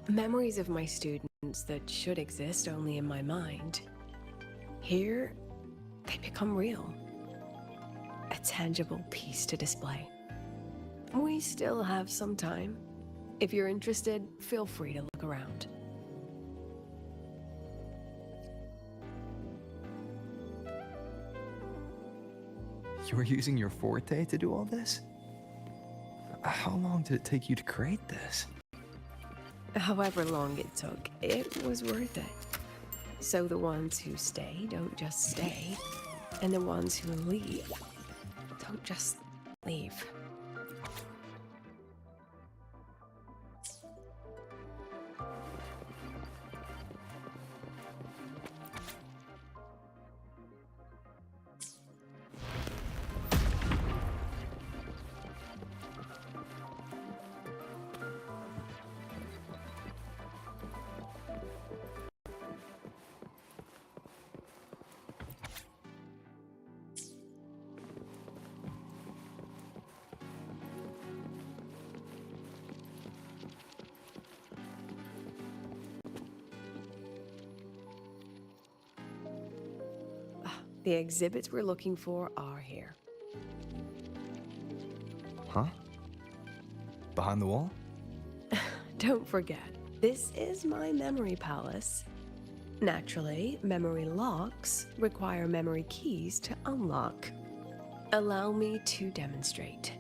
Memories of my students that should exist only in my mind. Here, they become real. A tangible piece to display. We still have some time. If you're interested, feel free to look around.
You were using your forte to do all this? How long did it take you to create this?
However long it took, it was worth it. So the ones who stay don't just stay, and the ones who leave don't just leave. The exhibits we're looking for are here.
Huh? Behind the wall?
Don't forget, this is my memory palace. Naturally, memory locks require memory keys to unlock. Allow me to demonstrate.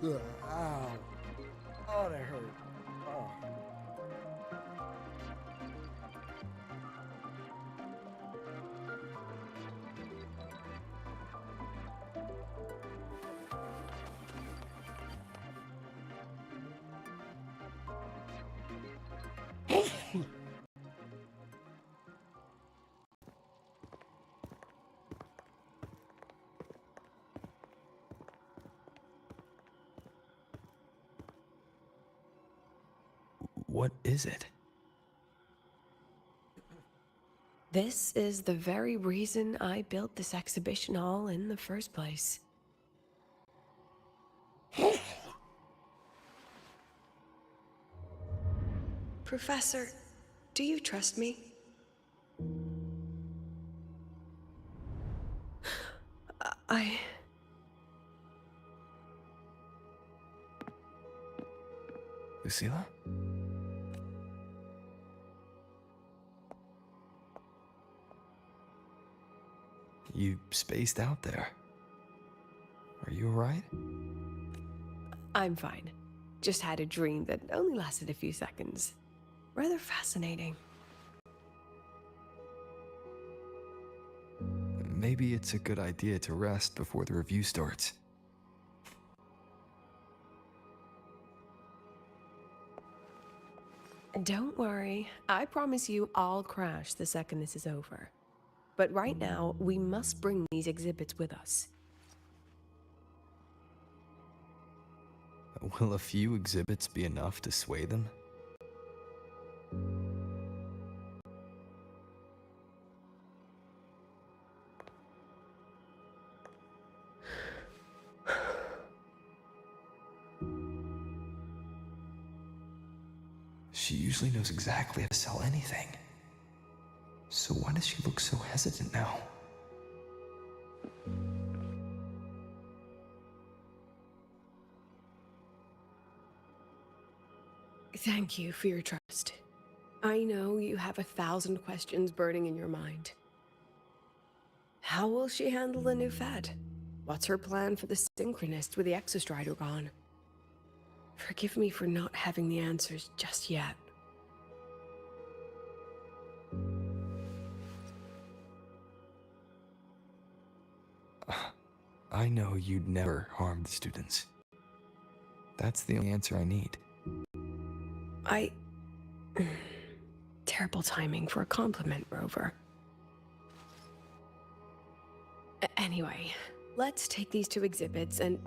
Ugh, ow. Oh, that hurt. Oh.
What is it?
This is the very reason I built this exhibition hall in the first place. Professor, do you trust me? I...
Lucilla? You spaced out there. Are you alright?
I'm fine. Just had a dream that only lasted a few seconds. Rather fascinating.
Maybe it's a good idea to rest before the review starts.
Don't worry. I promise you I'll crash the second this is over. But right now, we must bring these exhibits with us.
Will a few exhibits be enough to sway them? She usually knows exactly how to sell anything. So why does she look so hesitant now?
Thank you for your trust. I know you have 1,000 questions burning in your mind. How will she handle the new fad? What's her plan for the Synchronist with the Exostrider gone? Forgive me for not having the answers just yet.
I know you'd never harm the students. That's the only answer I need.
Terrible timing for a compliment, Rover. Anyway, let's take these 2 exhibits and...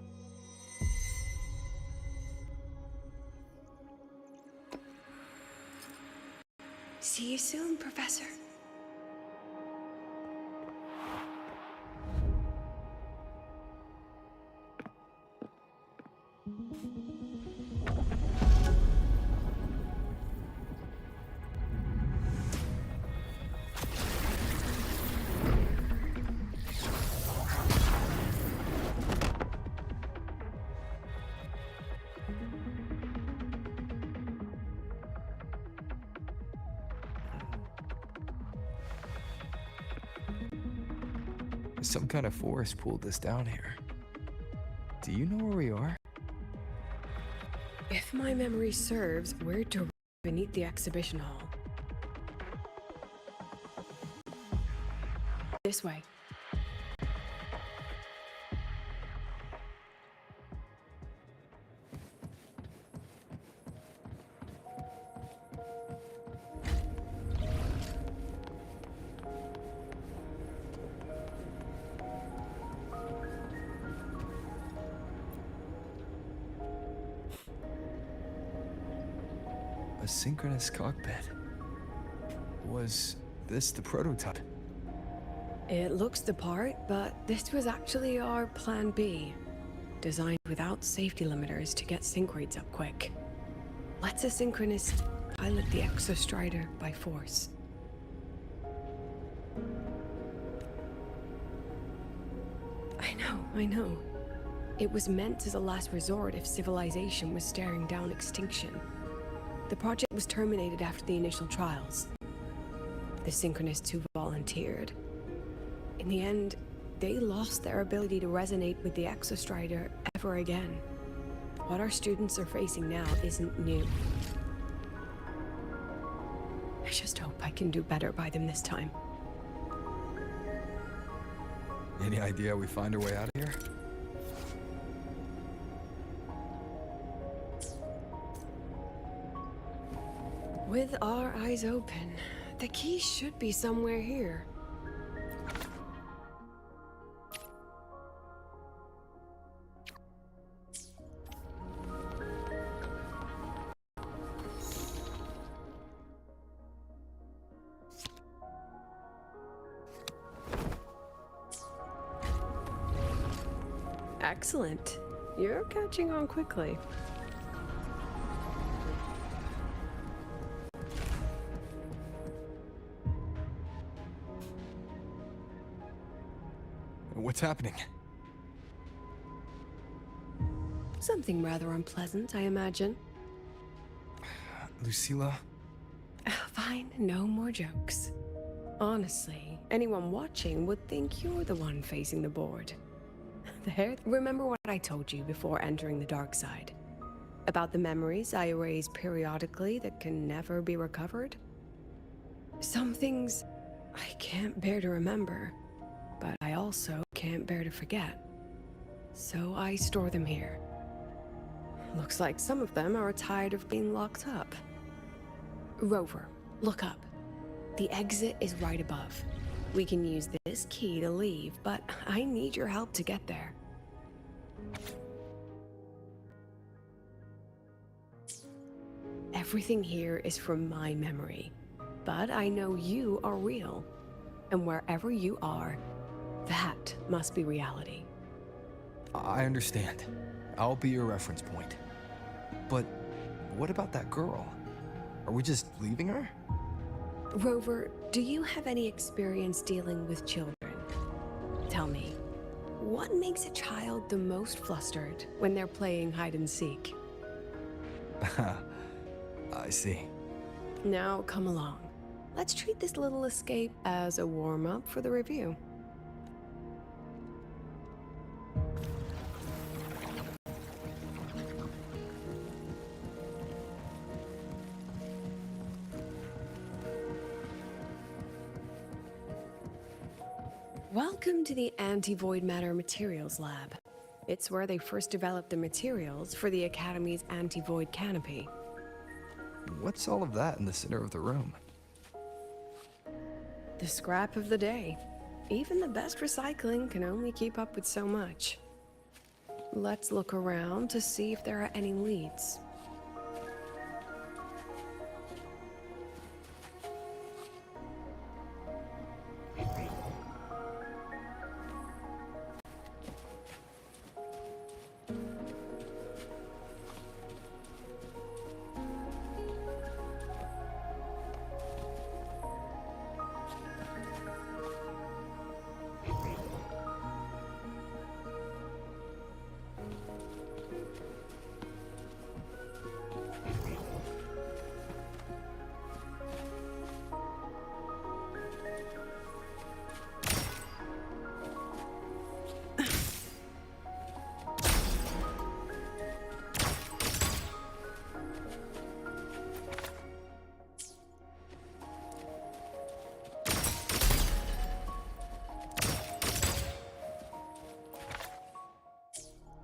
See you soon, Professor.
Some kind of force pulled us down here. Do you know where we are?
If my memory serves, we're directly beneath the exhibition hall. This way.
A synchronous cockpit. Was this the prototype?
It looks the part, but this was actually our plan B. Designed without safety limiters to get sync rates up quick. Let's a synchronist pilot the Exostrider by force. I know. It was meant as a last resort if civilization was staring down extinction. The project was terminated after the initial trials. The Synchronists who volunteered. In the end, they lost their ability to resonate with the Exostrider ever again. What our students are facing now isn't new. I just hope I can do better by them this time.
Any idea how we find our way out of here?
With our eyes open, the key should be somewhere here. Excellent. You're catching on quickly.
What's happening?
Something rather unpleasant, I imagine.
Lucilla?
Fine, no more jokes. Honestly, anyone watching would think you're the one facing the board. There, remember what I told you before entering the dark side? About the memories I erase periodically that can never be recovered? Some things I can't bear to remember, but I also can't bear to forget. So I store them here. Looks like some of them are tired of being locked up. Rover, look up. The exit is right above. We can use this key to leave, but I need your help to get there. Everything here is from my memory, but I know you are real. And wherever you are, that must be reality.
I understand. I'll be your reference point. But what about that girl? Are we just leaving her?
Rover, do you have any experience dealing with children? Tell me, what makes a child the most flustered when they're playing hide and seek?
I see.
Now come along. Let's treat this little escape as a warm-up for the review. Welcome to the Anti-Void Matter Materials Lab. It's where they first developed the materials for the Academy's anti-void canopy.
What's all of that in the center of the room?
The scrap of the day. Even the best recycling can only keep up with so much. Let's look around to see if there are any leads.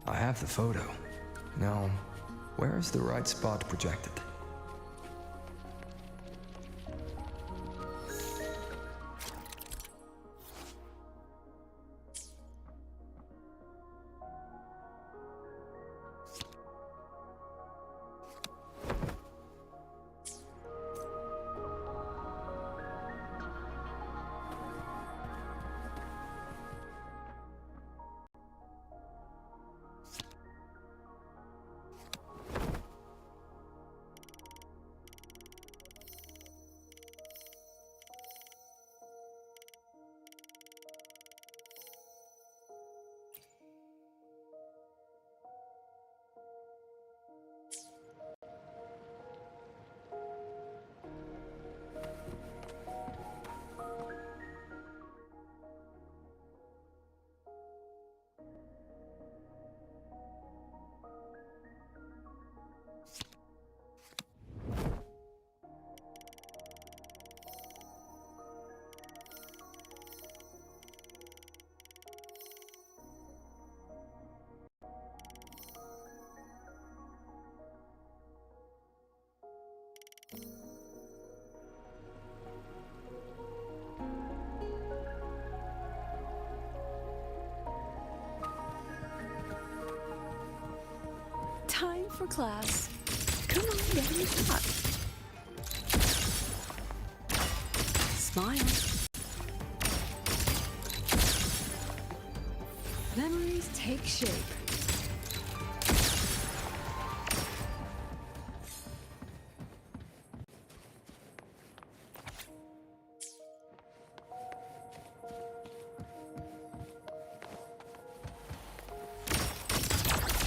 I have the photo. Now, where is the right spot projected?
for class. Come on, get in the shot. Smile. Memories take shape.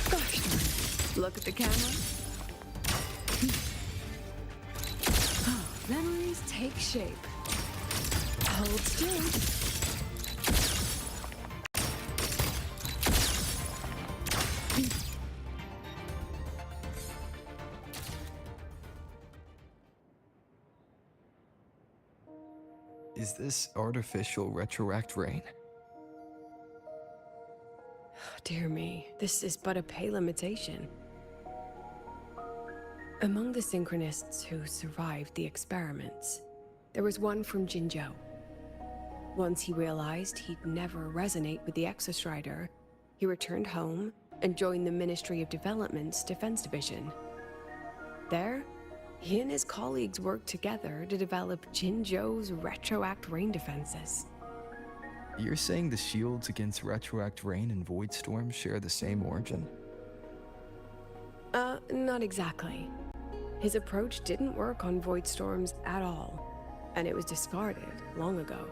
Gosh darn it. Look at the camera. Oh, memories take shape. Hold still.
Is this artificial retroact rain?
Dear me, this is but a pale imitation. Among the synchronists who survived the experiments, there was one from Jinzhou. Once he realized he'd never resonate with the Exostrider, he returned home and joined the Ministry of Development's Defense Division. There, he and his colleagues worked together to develop Jinzhou's retroact rain defenses.
You're saying the shields against retroact rain and void storms share the same origin?
Not exactly. His approach didn't work on void storms at all, and it was discarded long ago.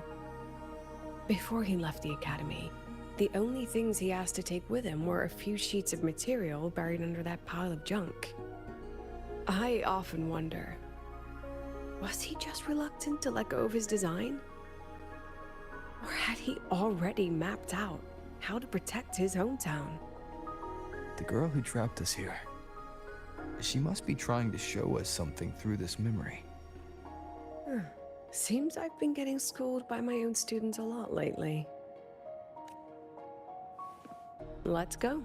Before he left the academy, the only things he asked to take with him were a few sheets of material buried under that pile of junk. I often wonder, was he just reluctant to let go of his design? Or had he already mapped out how to protect his hometown?
The girl who trapped us here. She must be trying to show us something through this memory.
Seems I've been getting schooled by my own students a lot lately. Let's go.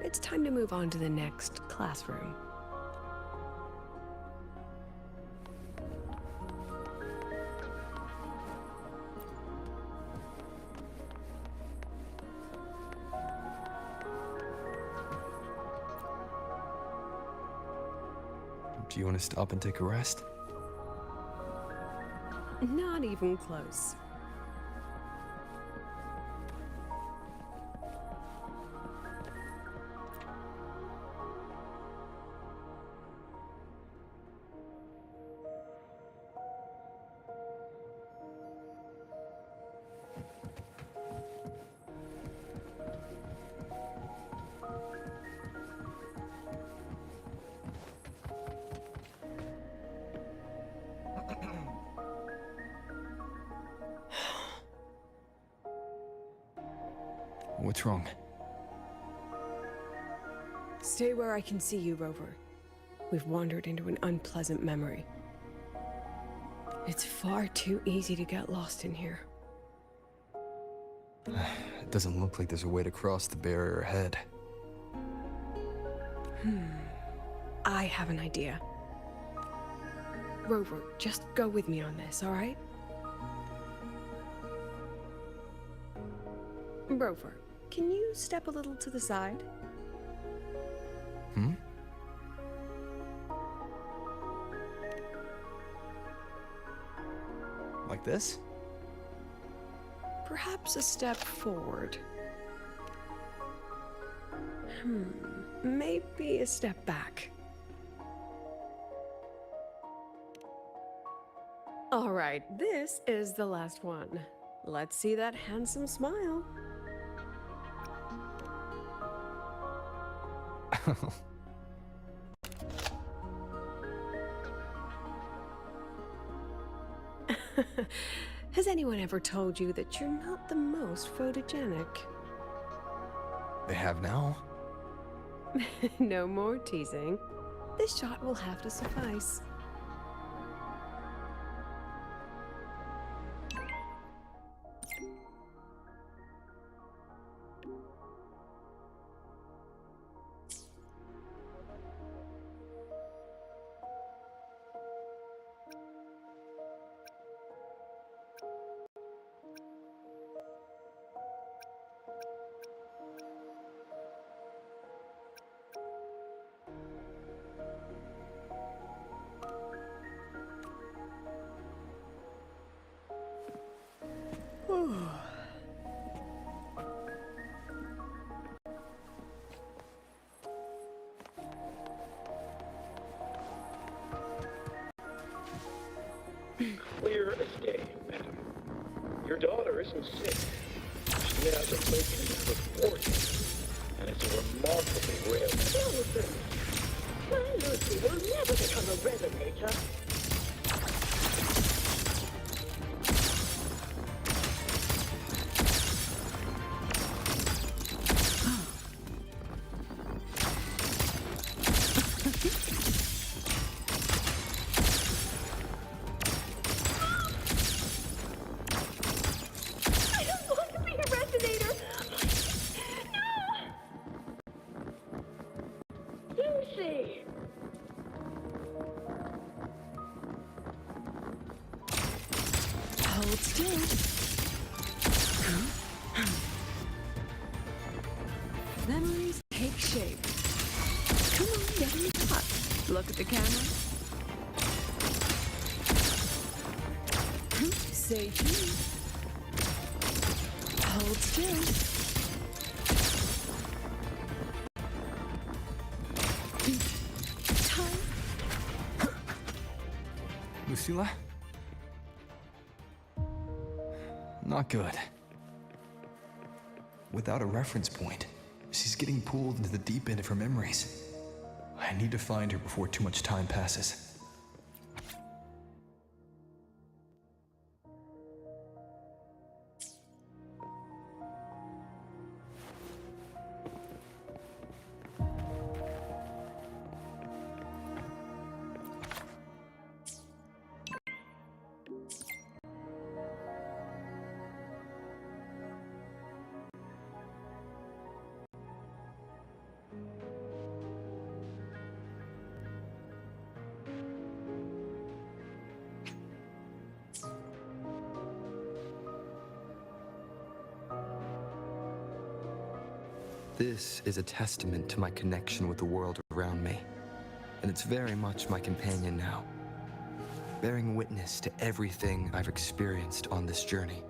It's time to move on to the next classroom.
Do you want to stop and take a rest?
Not even close.
What's wrong?
Stay where I can see you, Rover. We've wandered into an unpleasant memory. It's far too easy to get lost in here.
It doesn't look like there's a way to cross the barrier ahead.
I have an idea. Rover, just go with me on this, all right? Rover, can you step a little to the side?
Like this?
Perhaps a step forward. Maybe a step back. All right, this is the last one. Let's see that handsome smile. Has anyone ever told you that you're not the most photogenic?
They have now?
No more teasing. This shot will have to suffice.
Your daughter isn't sick. She has a weakness for fortune, and it's a remarkably rare.
Jonathan, my Lucy will never become a resonator. I don't want to be a resonator. No! Lucy!
Hold still. Memories take shape. Come on, get in the pot. Look at the camera. Say cheese. Hold still. Time.
Lucilla? Not good. Without a reference point, she's getting pulled into the deep end of her memories. I need to find her before too much time passes. This is a testament to my connection with the world around me, and it's very much my companion now, bearing witness to everything I've experienced on this journey.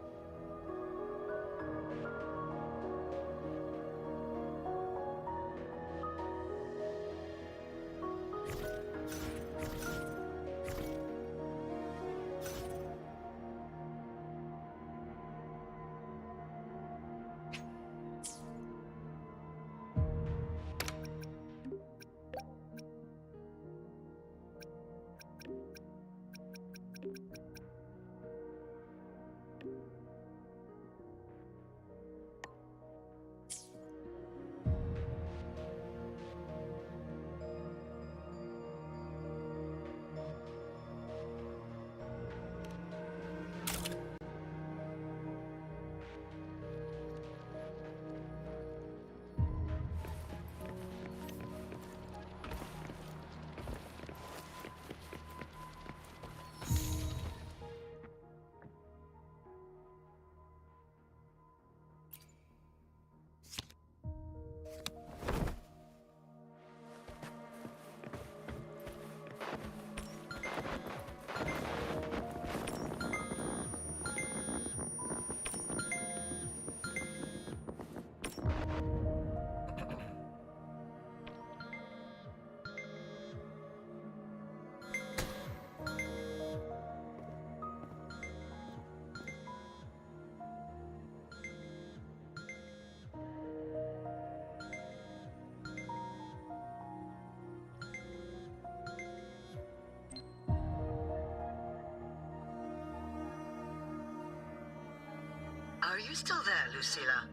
Are you still there, Lucilla?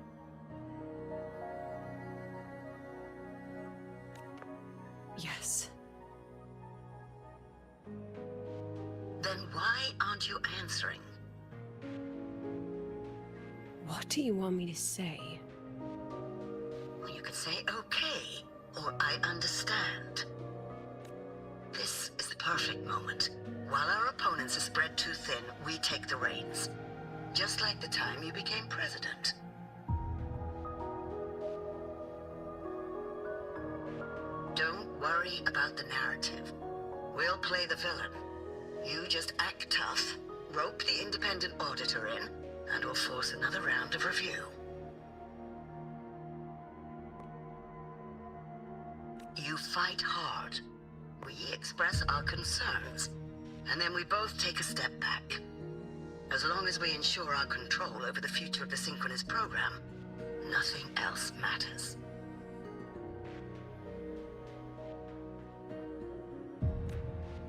Yes.
Then why aren't you answering?
What do you want me to say?
Well, you could say okay, or I understand. This is the perfect moment. While our opponents are spread too thin, we take the reins. Just like the time you became president. Don't worry about the narrative. We'll play the villain. You just act tough, rope the independent auditor in, and we'll force another round of review. You fight hard. We express our concerns, and then we both take a step back. As long as we ensure our control over the future of the Synchronous program, nothing else matters.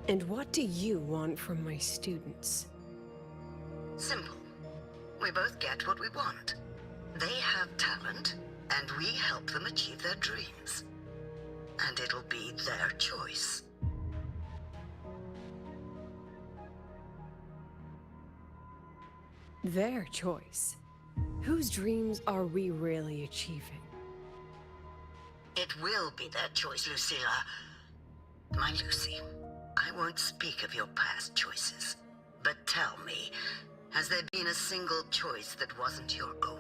And what do you want from my students?
Simple. We both get what we want. They have talent, and we help them achieve their dreams. And it'll be their choice.
Their choice. Whose dreams are we really achieving?
It will be their choice, Lucilla. My Lucy, I won't speak of your past choices. But tell me, has there been a single choice that wasn't your own?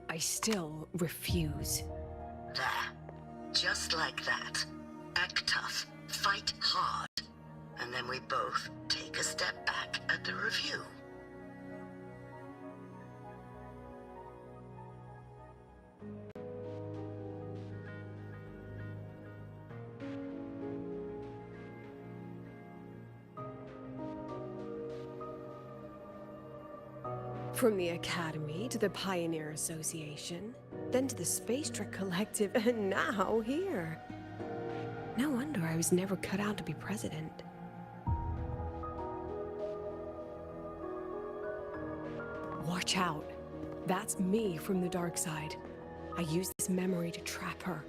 I still refuse.
There. Just like that. Act tough. Fight hard. And then we both take a step back at the review.
From the Academy to the Pioneer Association, then to the Space Trek Collective, and now here. No wonder I was never cut out to be president. Watch out. That's me from the dark side. I use this memory to trap her.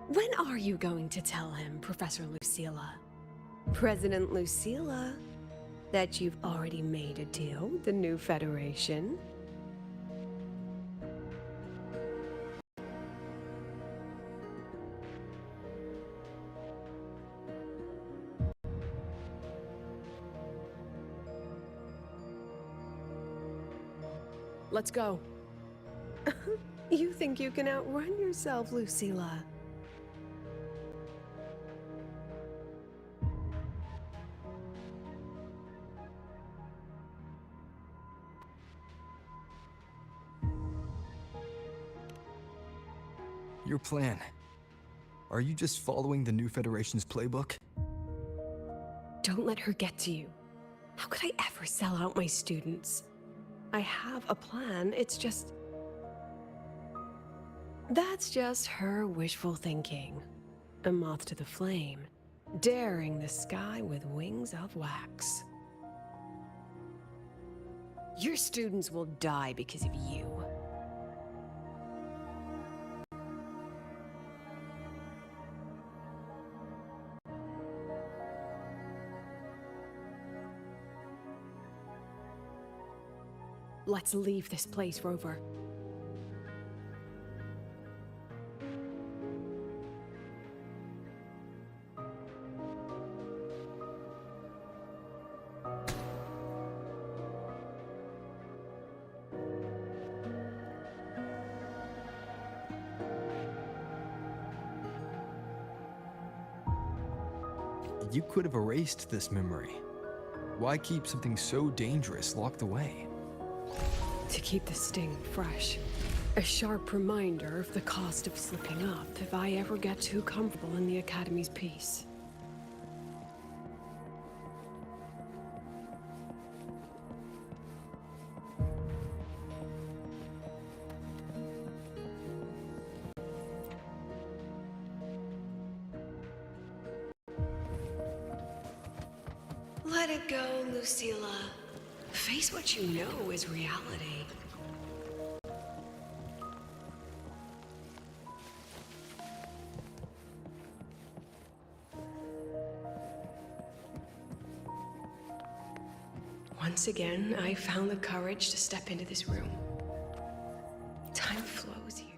When are you going to tell him, Professor Lucilla? President Lucilla, that you've already made a deal with the new Federation? Let's go. You think you can outrun yourself, Lucilla?
Your plan. Are you just following the new Federation's playbook?
Don't let her get to you. How could I ever sell out my students? I have a plan, it's just... That's just her wishful thinking. A moth to the flame, daring the sky with wings of wax. Your students will die because of you. Let's leave this place, Rover.
You could have erased this memory. Why keep something so dangerous locked away?
To keep the sting fresh. A sharp reminder of the cost of slipping up if I ever get too comfortable in the Academy's peace. Let it go, Lucilla. Face what you know is reality. Once again, I found the courage to step into this room. Time flows here.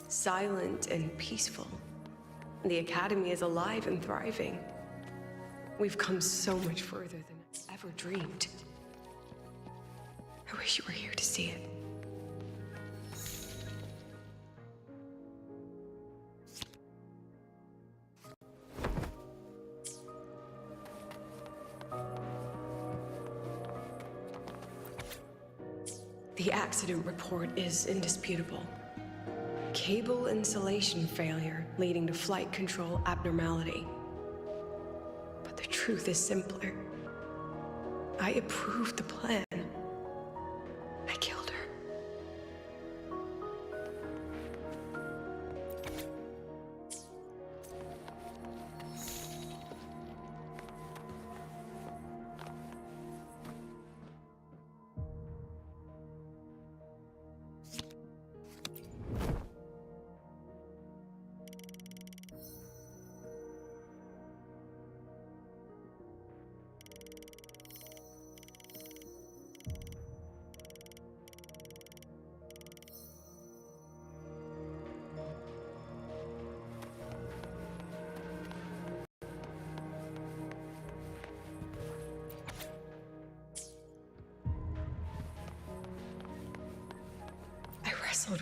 Silent and peaceful. The Academy is alive and thriving. We've come so much further than I ever dreamed. I wish you were here to see it. The accident report is indisputable. Cable insulation failure leading to flight control abnormality. But the truth is simpler. I approved the plan. I killed her.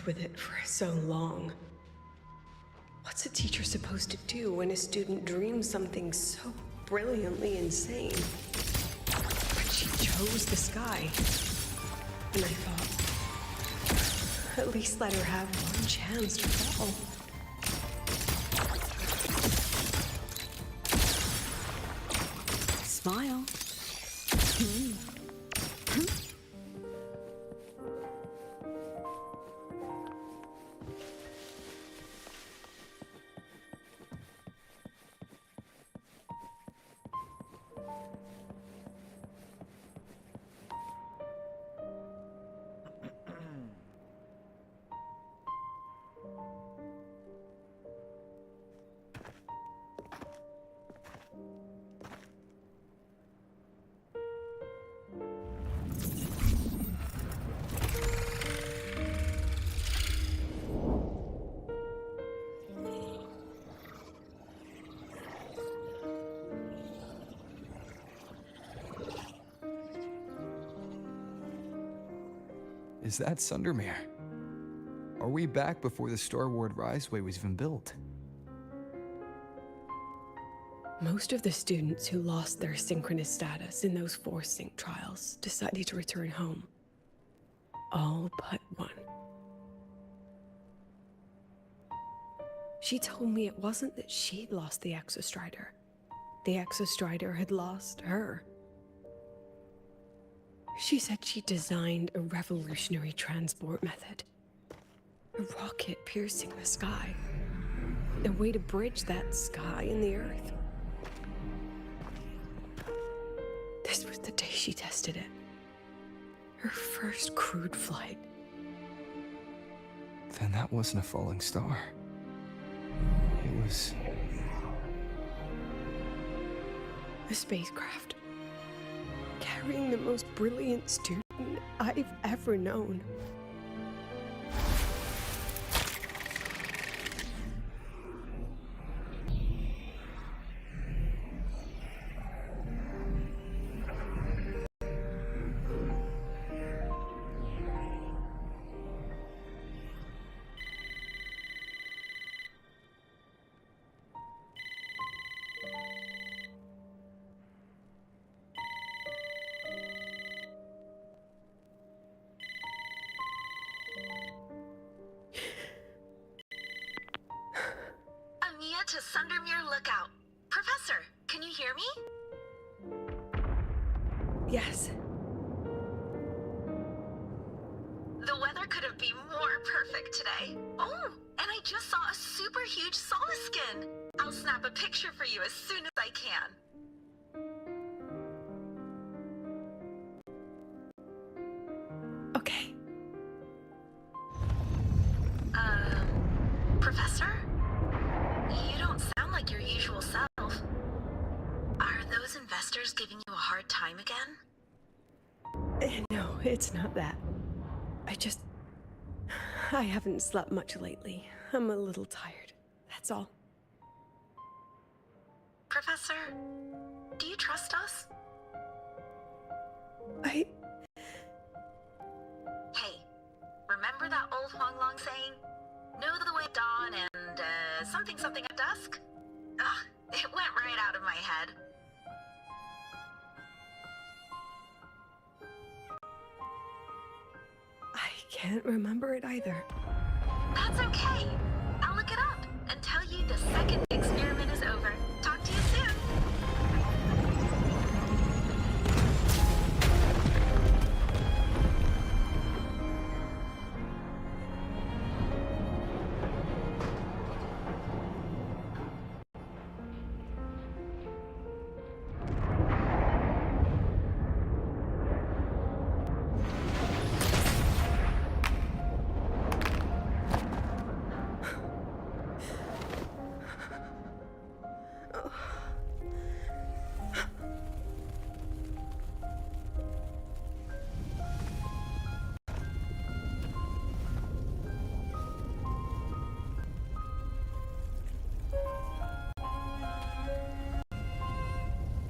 With it for so long. What's a teacher supposed to do when a student dreams something so brilliantly insane? But she chose the sky. And I thought, at least let her have one chance to fall.
Smile.
Is that Sundermere? Are we back before the Star Ward Riseway was even built?
Most of the students who lost their synchronous status in those force sync trials decided to return home. All but one. She told me it wasn't that she'd lost the Exostrider. The Exostrider had lost her. She said she designed a revolutionary transport method. A rocket piercing the sky. A way to bridge that sky and the Earth. This was the day she tested it. Her first crewed flight.
Then that wasn't a falling star. It was...
a spacecraft. Carrying the most brilliant student I've ever known.
To Sundermere Lookout. Professor, can you hear me?
Yes.
The weather couldn't be more perfect today. Oh, and I just saw a super huge Solaskin. I'll snap a picture for you as soon as I can.
Okay.
Professor? You don't sound like your usual self. Are those investors giving you a hard time again?
No, it's not that. I haven't slept much lately. I'm a little tired. That's all.
Professor, do you trust us?
Hey,
remember that old Huanglong saying? Know the way at dawn and, something at dusk? Ugh, it went right out of my head.
can't remember it either.
That's okay. I'll look it up and tell you the second the experiment is over. Talk to you soon.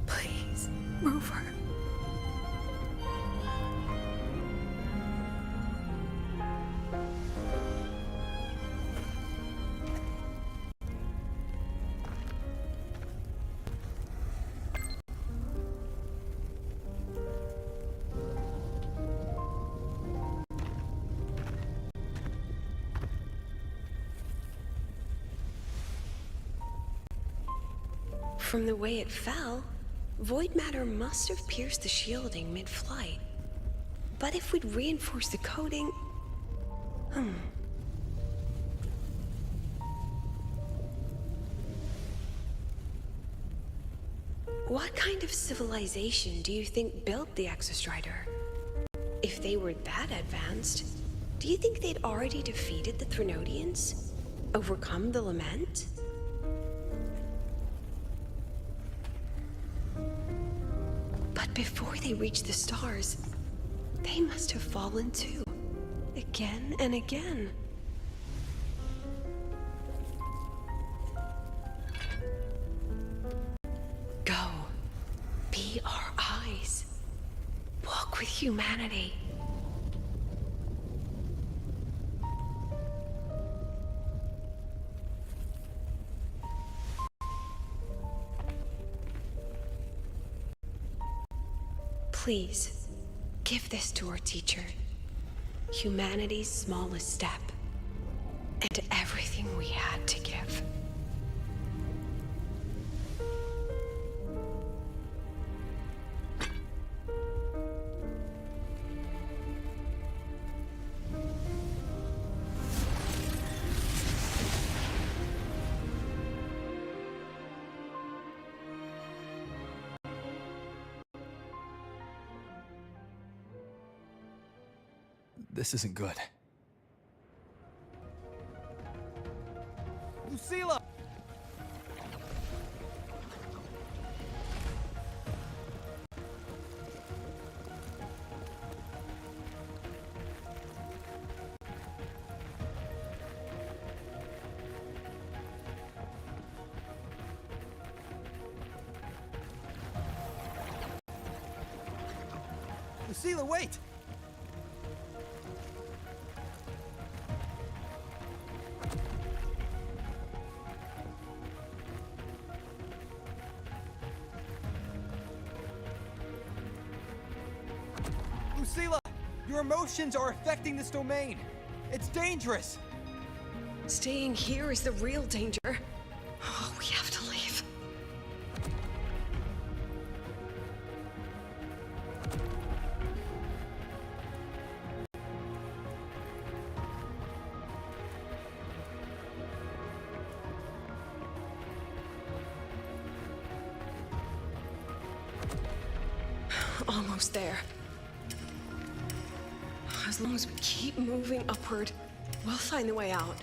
Please, move her. From the way it fell, void matter must have pierced the shielding mid-flight. But if we'd reinforced the coating... What kind of civilization do you think built the Exostrider? If they were that advanced, do you think they'd already defeated the Threnodians? Overcome the Lament? But before they reached the stars, they must have fallen too. Again and again. Go. Be our eyes. Walk with humanity. Please, give this to our teacher. Humanity's smallest step. And everything we had to give.
This isn't good.
Lucilla! Lucilla, wait! Lucilla, your emotions are affecting this domain. It's dangerous.
Staying here is the real danger. Oh, we have to leave. Almost there. As long as we keep moving upward, we'll find the way out.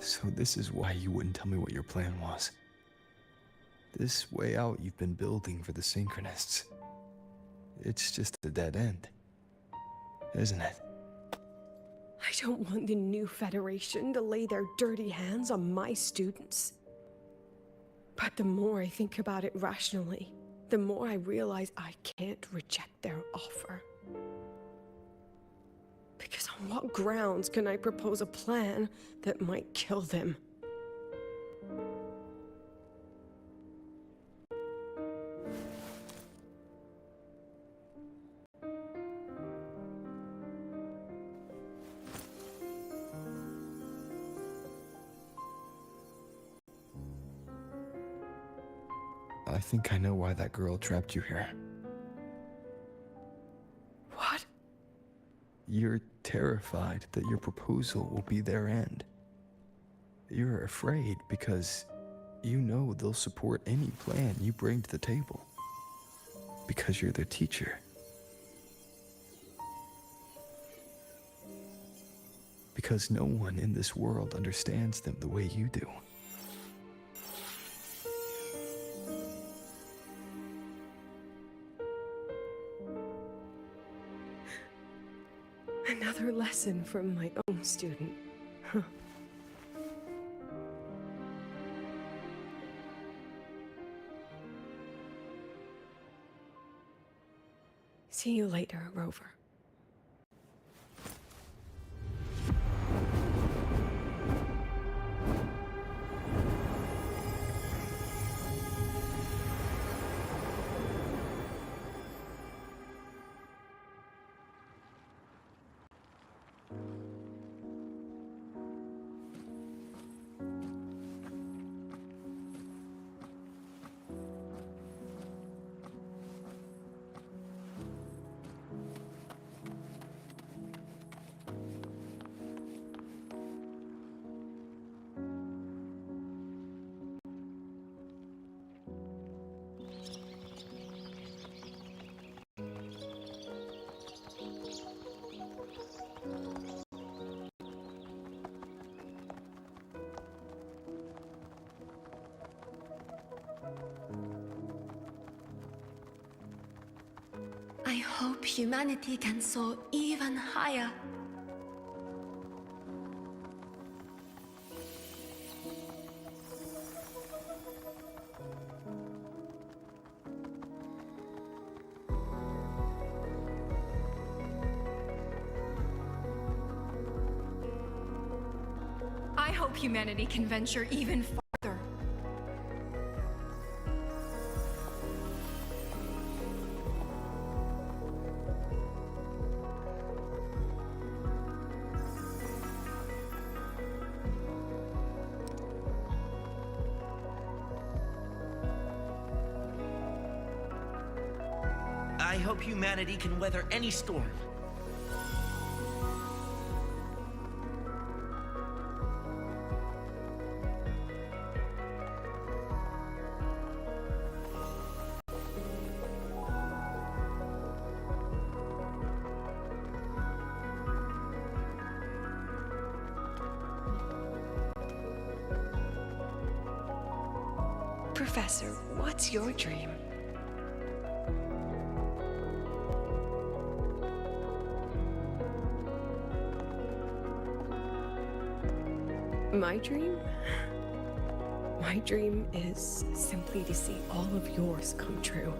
So this is why you wouldn't tell me what your plan was. This way out you've been building for the Synchronists. It's just a dead end, isn't it?
I don't want the new Federation to lay their dirty hands on my students. But the more I think about it rationally, the more I realize I can't reject their offer. Because on what grounds can I propose a plan that might kill them?
I think I know why that girl trapped you here.
What?
You're terrified that your proposal will be their end. You're afraid because you know they'll support any plan you bring to the table. Because you're their teacher. Because no one in this world understands them the way you do.
Another lesson from my own student. Huh. See you later, Rover.
I hope humanity can soar even higher.
I hope humanity can venture even farther.
I hope humanity can weather any storm.
Professor, what's your dream? My dream? My dream is simply to see all of yours come true.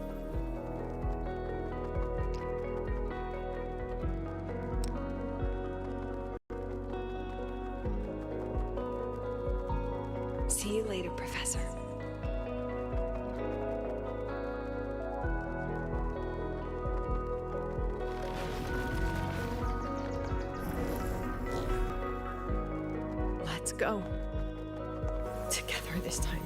See you later, Professor. Let's go. Together this time.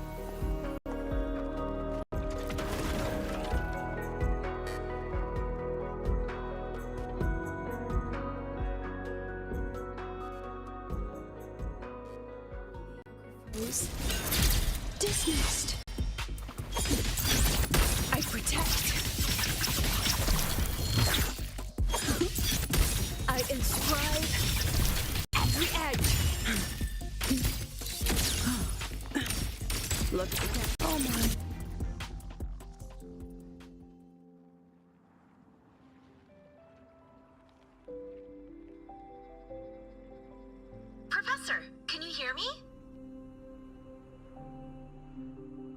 Dismissed. I protect. I inscribe every edge. look at the Oh my.
Professor, can you hear me?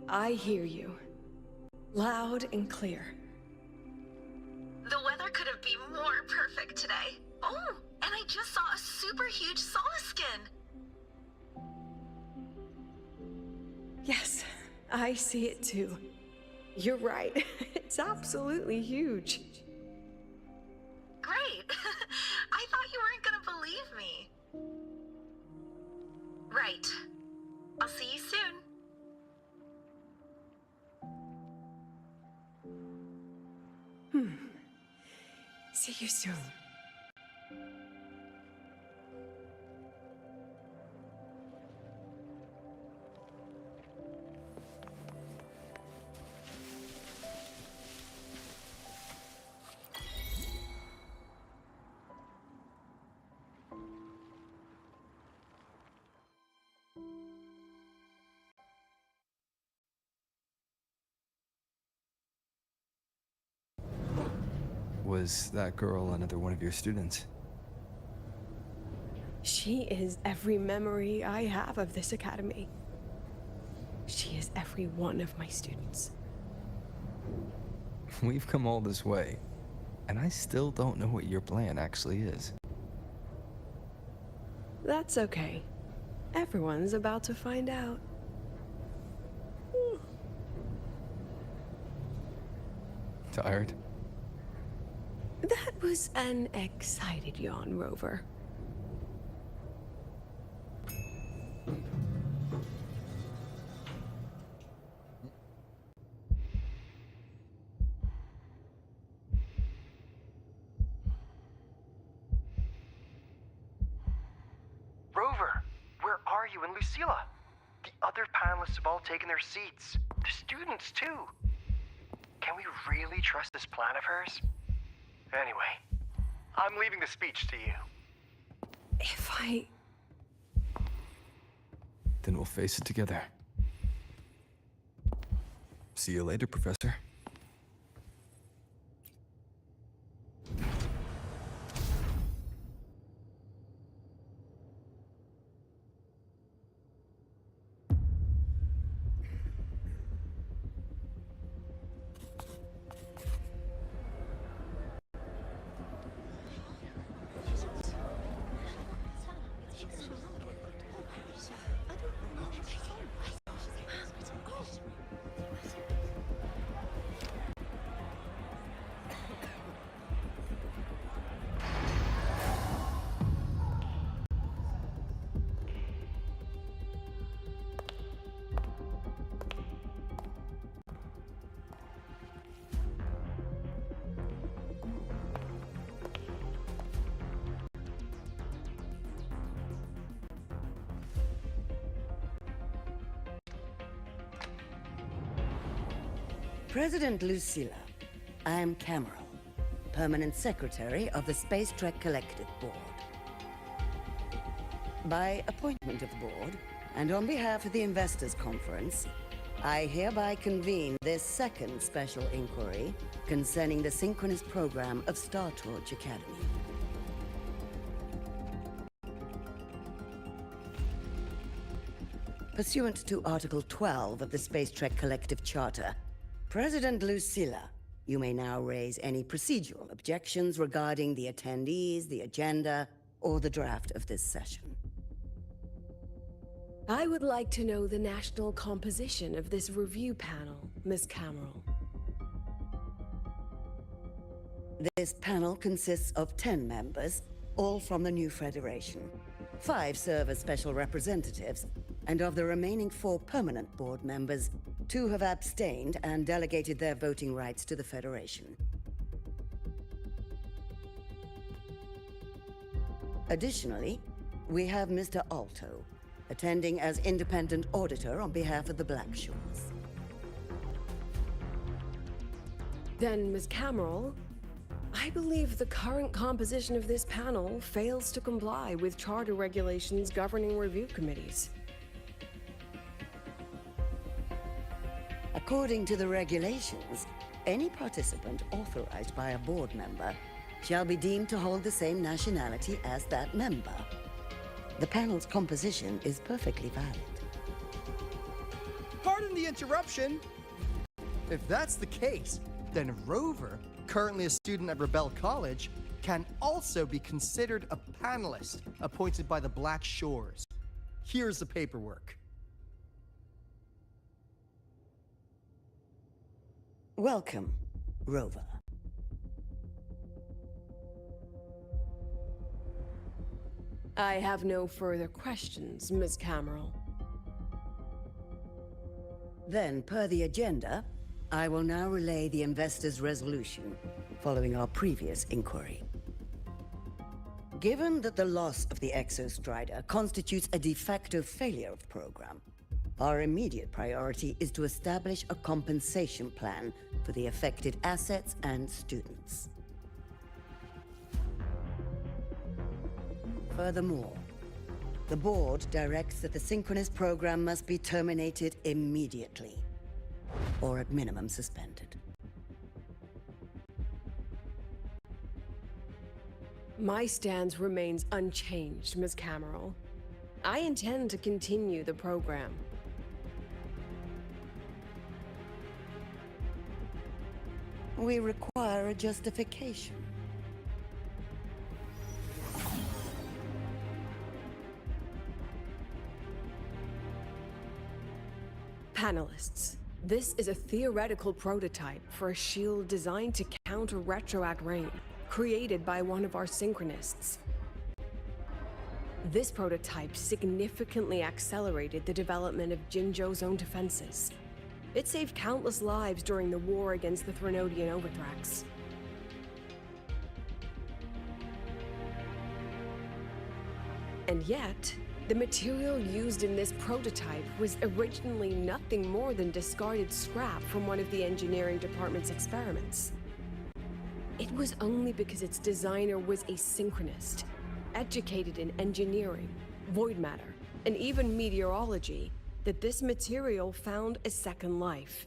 I hear you. Loud and clear.
The weather couldn't be more perfect today. Oh, and I just saw a super huge Solaskin.
Yes, I see it too. You're right. It's absolutely huge.
Great. I thought you weren't gonna believe me. Right. I'll see you soon.
See you soon.
Was that girl another one of your students?
She is every memory I have of this academy. She is every one of my students.
We've come all this way, and I still don't know what your plan actually is.
That's okay. Everyone's about to find out.
Tired?
That was an excited yawn, Rover.
Rover, where are you and Lucilla? The other panelists have all taken their seats. The students, too. Can we really trust this plan of hers? Anyway, I'm leaving the speech to you.
If I...
Then we'll face it together. See you later, Professor.
President Lucilla, I'm Cameron, Permanent Secretary of the Space Trek Collective Board. By appointment of the board, and on behalf of the Investors Conference, I hereby convene this second special inquiry concerning the synchronous program of Star Torch Academy. Pursuant to Article 12 of the Space Trek Collective Charter, President Lucilla, you may now raise any procedural objections regarding the attendees, the agenda, or the draft of this session.
I would like to know the national composition of this review panel, Miss Cameron.
This panel consists of 10 members, all from the new Federation. 5 serve as special representatives, and of the remaining 4 permanent board members, 2 have abstained and delegated their voting rights to the Federation. Additionally, we have Mr. Alto, attending as independent auditor on behalf of the Black Shores.
Then, Ms. Cameron, I believe the current composition of this panel fails to comply with charter regulations governing review committees.
According to the regulations, any participant authorized by a board member shall be deemed to hold the same nationality as that member. The panel's composition is perfectly valid.
Pardon the interruption. If that's the case, then Rover, currently a student at Rebel College, can also be considered a panelist appointed by the Black Shores. Here's the paperwork.
Welcome, Rover.
I have no further questions, Ms. Cameron.
Then, per the agenda, I will now relay the investor's resolution following our previous inquiry. Given that the loss of the Exostrider constitutes a de facto failure of the program, our immediate priority is to establish a compensation plan for the affected assets and students. Furthermore, the board directs that the synchronous program must be terminated immediately, or at minimum suspended.
My stance remains unchanged, Ms. Cameron. I intend to continue the program.
We require a justification.
Panelists, this is a theoretical prototype for a shield designed to counter retroact rain, created by one of our synchronists. This prototype significantly accelerated the development of Jinzhou's own defenses. It saved countless lives during the war against the Threnodian Overthrax. And yet, the material used in this prototype was originally nothing more than discarded scrap from one of the engineering department's experiments. It was only because its designer was a synchronist, educated in engineering, void matter, and even meteorology, that this material found a second life.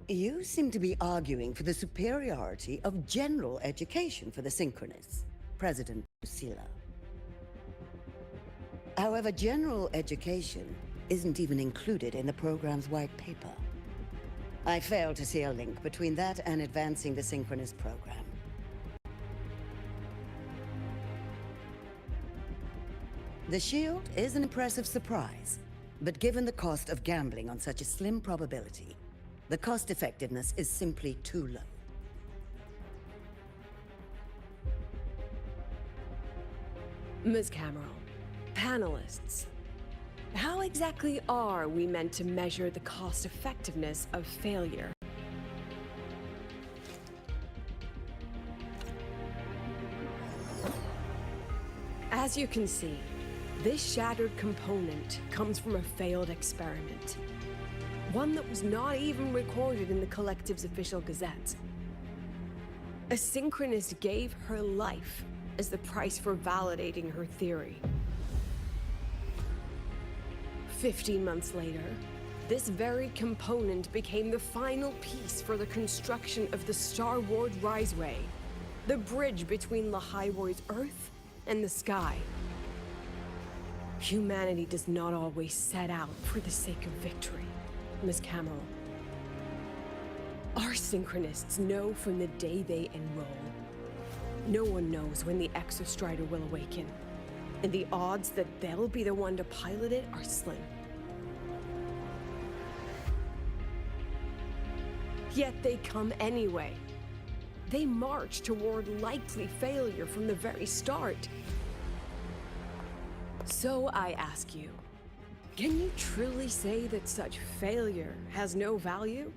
You seem to be arguing for the superiority of general education for the synchronists, President Lucilla. However, general education isn't even included in the program's white paper. I fail to see a link between that and advancing the synchronous program. The shield is an impressive surprise, but given the cost of gambling on such a slim probability, the cost effectiveness is simply too low.
Ms. Cameron, panelists, how exactly are we meant to measure the cost effectiveness of failure? As you can see, this shattered component comes from a failed experiment. One that was not even recorded in the Collective's official gazette. A synchronist gave her life as the price for validating her theory. 15 months later, this very component became the final piece for the construction of the Star Ward Rise Ray, the bridge between Lahaiwoi's Earth and the sky. Humanity does not always set out for the sake of victory, Ms. Cameron. Our synchronists know from the day they enroll. No one knows when the Exostrider will awaken, and the odds that they'll be the one to pilot it are slim. Yet they come anyway. They march toward likely failure from the very start. So I ask you, can you truly say that such failure has no value?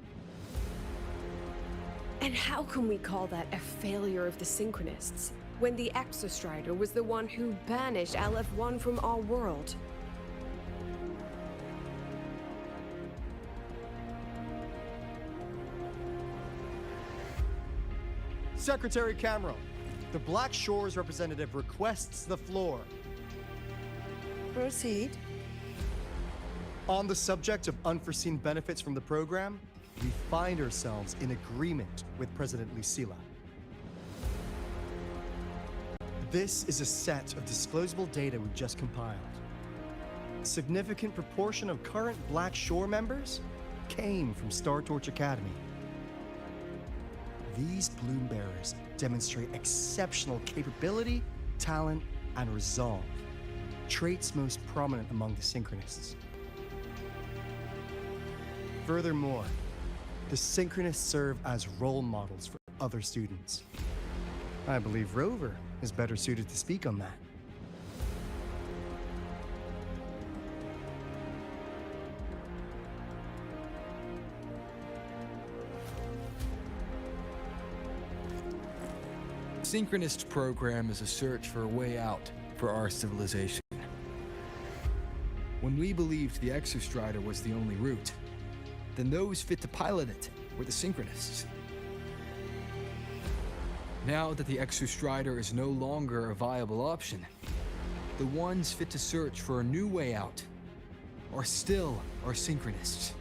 And how can we call that a failure of the Synchronists, when the Exostrider was the one who banished LF1 from our world?
Secretary Cameron, the Black Shores representative requests the floor.
Proceed.
On the subject of unforeseen benefits from the program, we find ourselves in agreement with President Lucilla. This is a set of disclosable data we just compiled. A significant proportion of current Black Shore members came from Star Torch Academy. These Bloom Bearers demonstrate exceptional capability, talent, and resolve, traits most prominent among the Synchronists. Furthermore, the Synchronists serve as role models for other students. I believe Rover is better suited to speak on that.
Synchronist program is a search for a way out for our civilization. When we believed the Exostrider was the only route, then those fit to pilot it were the Synchronists. Now that the Exostrider is no longer a viable option, the ones fit to search for a new way out are still our Synchronists.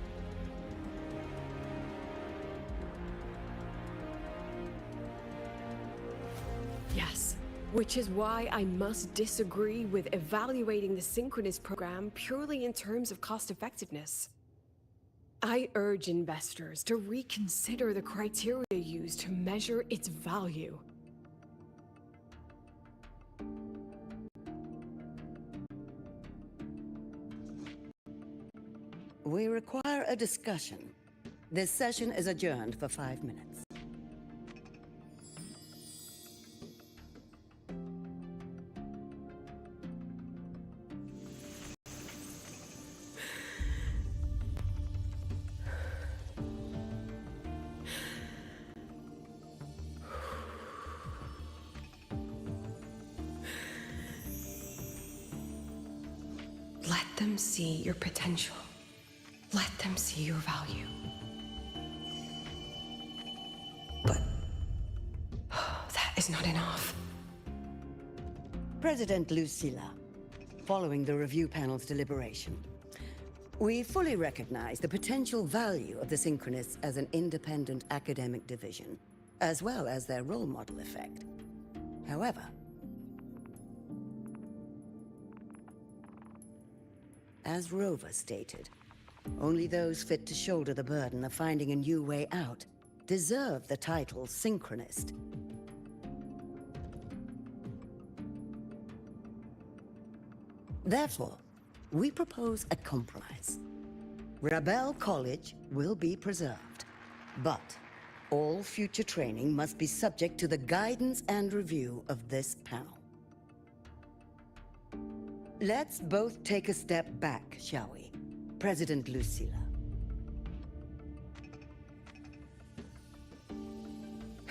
Yes, which is why I must disagree with evaluating the Synchronist program purely in terms of cost-effectiveness. I urge investors to reconsider the criteria used to measure its value.
We require a discussion. This session is adjourned for 5 minutes.
Let them see your potential. Let them see your value. But that is not enough.
President Lucilla, following the review panel's deliberation, we fully recognize the potential value of the Synchronists as an independent academic division, as well as their role model effect. However, as Rover stated, only those fit to shoulder the burden of finding a new way out deserve the title Synchronist. Therefore, we propose a compromise. Rebel College will be preserved, but all future training must be subject to the guidance and review of this panel. Let's both take a step back, shall we? President Lucilla.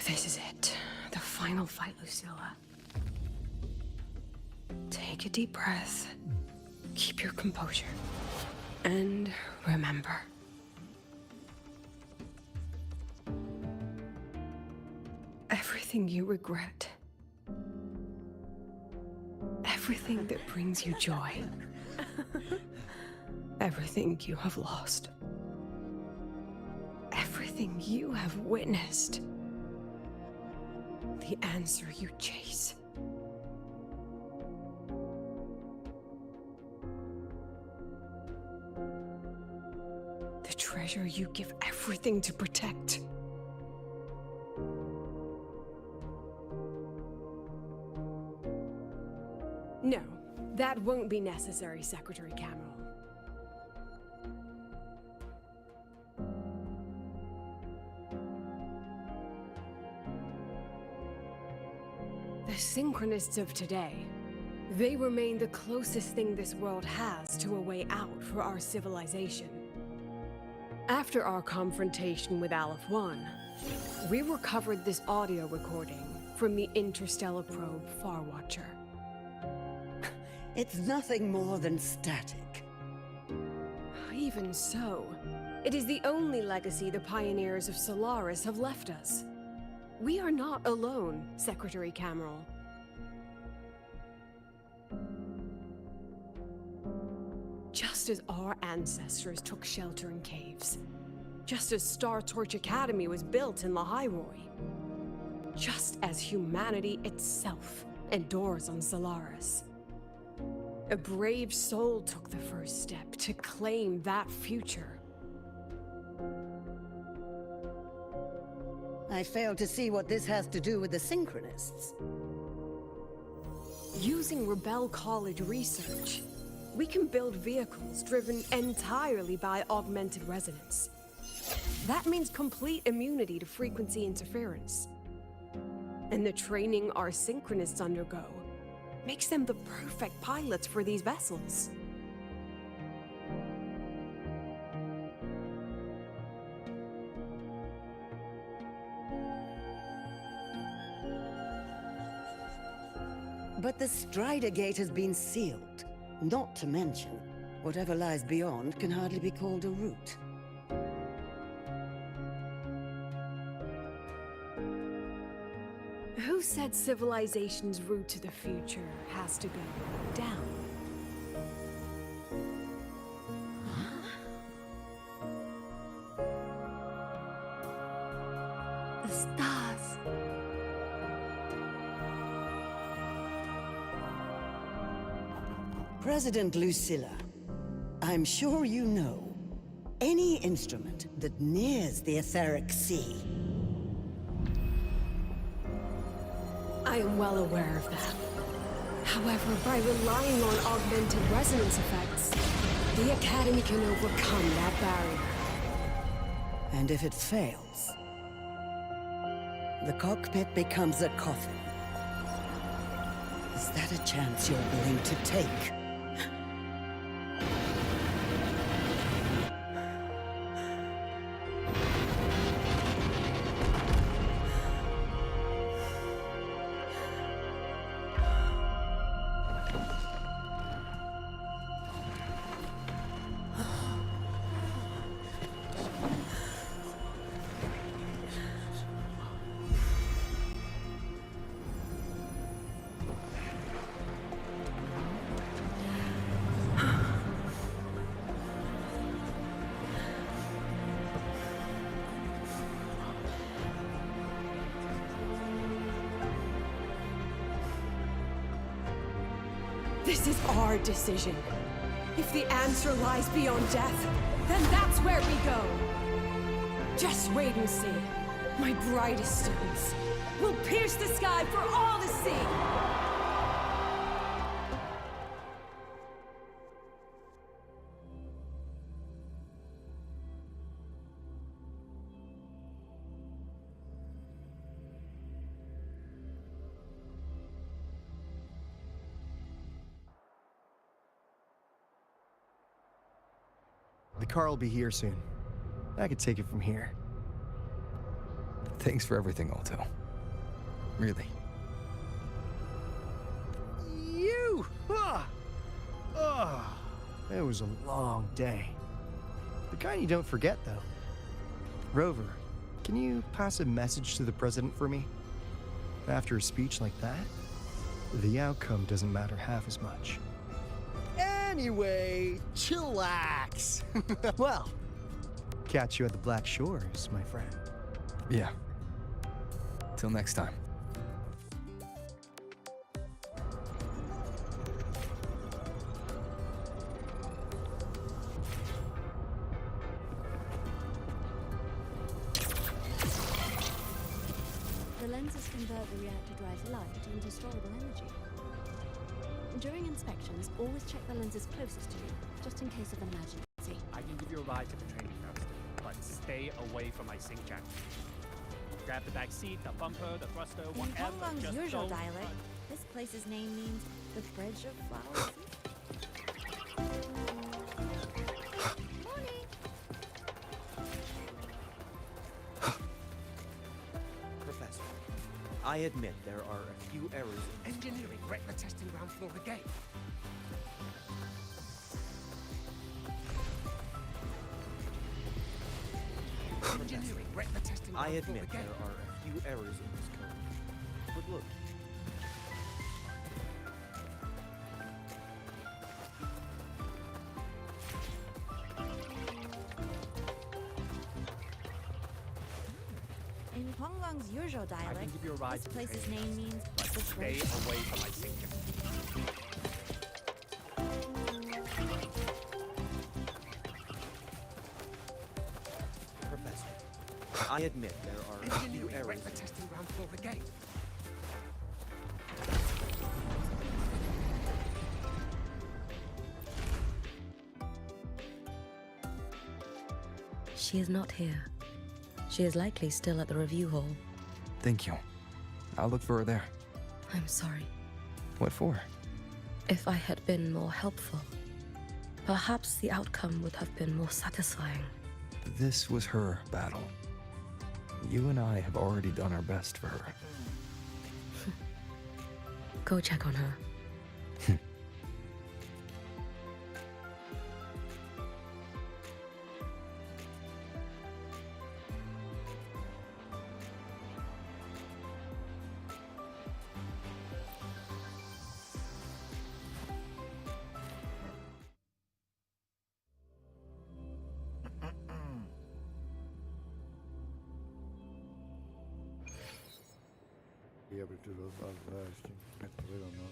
This is it. The final fight, Lucilla. Take a deep breath. Keep your composure. And remember. Everything you regret. Everything that brings you joy. Everything you have lost. Everything you have witnessed. The answer you chase. The treasure you give everything to protect. No, that won't be necessary, Secretary Cameron. The Synchronists of today, they remain the closest thing this world has to a way out for our civilization. After our confrontation with Aleph 1, we recovered this audio recording from the interstellar probe Farwatcher.
It's nothing more than static.
Even so, it is the only legacy the pioneers of Solaris have left us. We are not alone, Secretary Cameron. Just Just as our ancestors took shelter in caves. Just as Star Torch Academy was built in Lahairoi. Just as humanity itself endures on Solaris. A brave soul took the first step to claim that future.
I fail to see what this has to do with the Synchronists.
Using Rebel College research, we can build vehicles driven entirely by augmented resonance. That means complete immunity to frequency interference. And the training our Synchronists undergo makes them the perfect pilots for these vessels.
But the Strider Gate has been sealed. Not to mention, whatever lies beyond can hardly be called a route.
Who said civilization's route to the future has to go down?
The stars.
President Lucilla, I'm sure you know, any instrument that nears the etheric sea.
I am well aware of that. However, by relying on augmented resonance effects, the Academy can overcome that barrier.
And if it fails, the cockpit becomes a coffin. Is that a chance you're willing to take?
This is our decision. If the answer lies beyond death, then that's where we go. Just wait and see. My brightest students will pierce the sky for all to see.
The car will be here soon. I could take it from here.
Thanks for everything, Alto. Really.
You! Ah! Oh, it was a long day. The kind you don't forget, though. Rover, can you pass a message to the president for me? After a speech like that, the outcome doesn't matter half as much.
Anyway, chillax.
Well, catch you at the Black Shores, my friend.
Yeah. Till next time.
The lenses convert the reactor drive's light into storable energy. During inspections, always check the lenses closest to you, just in case of an emergency.
I can give you a ride to the training first, but stay away from my sync jack. Grab the back seat, the bumper, the thruster,
In
whatever.
Konglong's
Just
usual
don't
dialect,
touch.
this place's name means the Bridge of Flowers. Morning!
Professor, I admit there are a few errors.
Engineering, retina testing ground floor again. Engineering, retina testing
I
ground floor
admit there
again.
are a few errors in this code. But look.
Kong's usual
I
dialect,
can give you a ride
this
to the
place's
training
name means
but
the
stay
place.
away from my sink jacket.
Professor, I admit there are a few errors.
Where's the testing ground for the gate?
She is not here. She is likely still at the review hall.
Thank you. I'll look for her there.
I'm sorry.
What for?
If I had been more helpful, perhaps the outcome would have been more satisfying.
This was her battle. You and I have already done our best for her.
Go check on her.
Be able to do those other things. I don't know.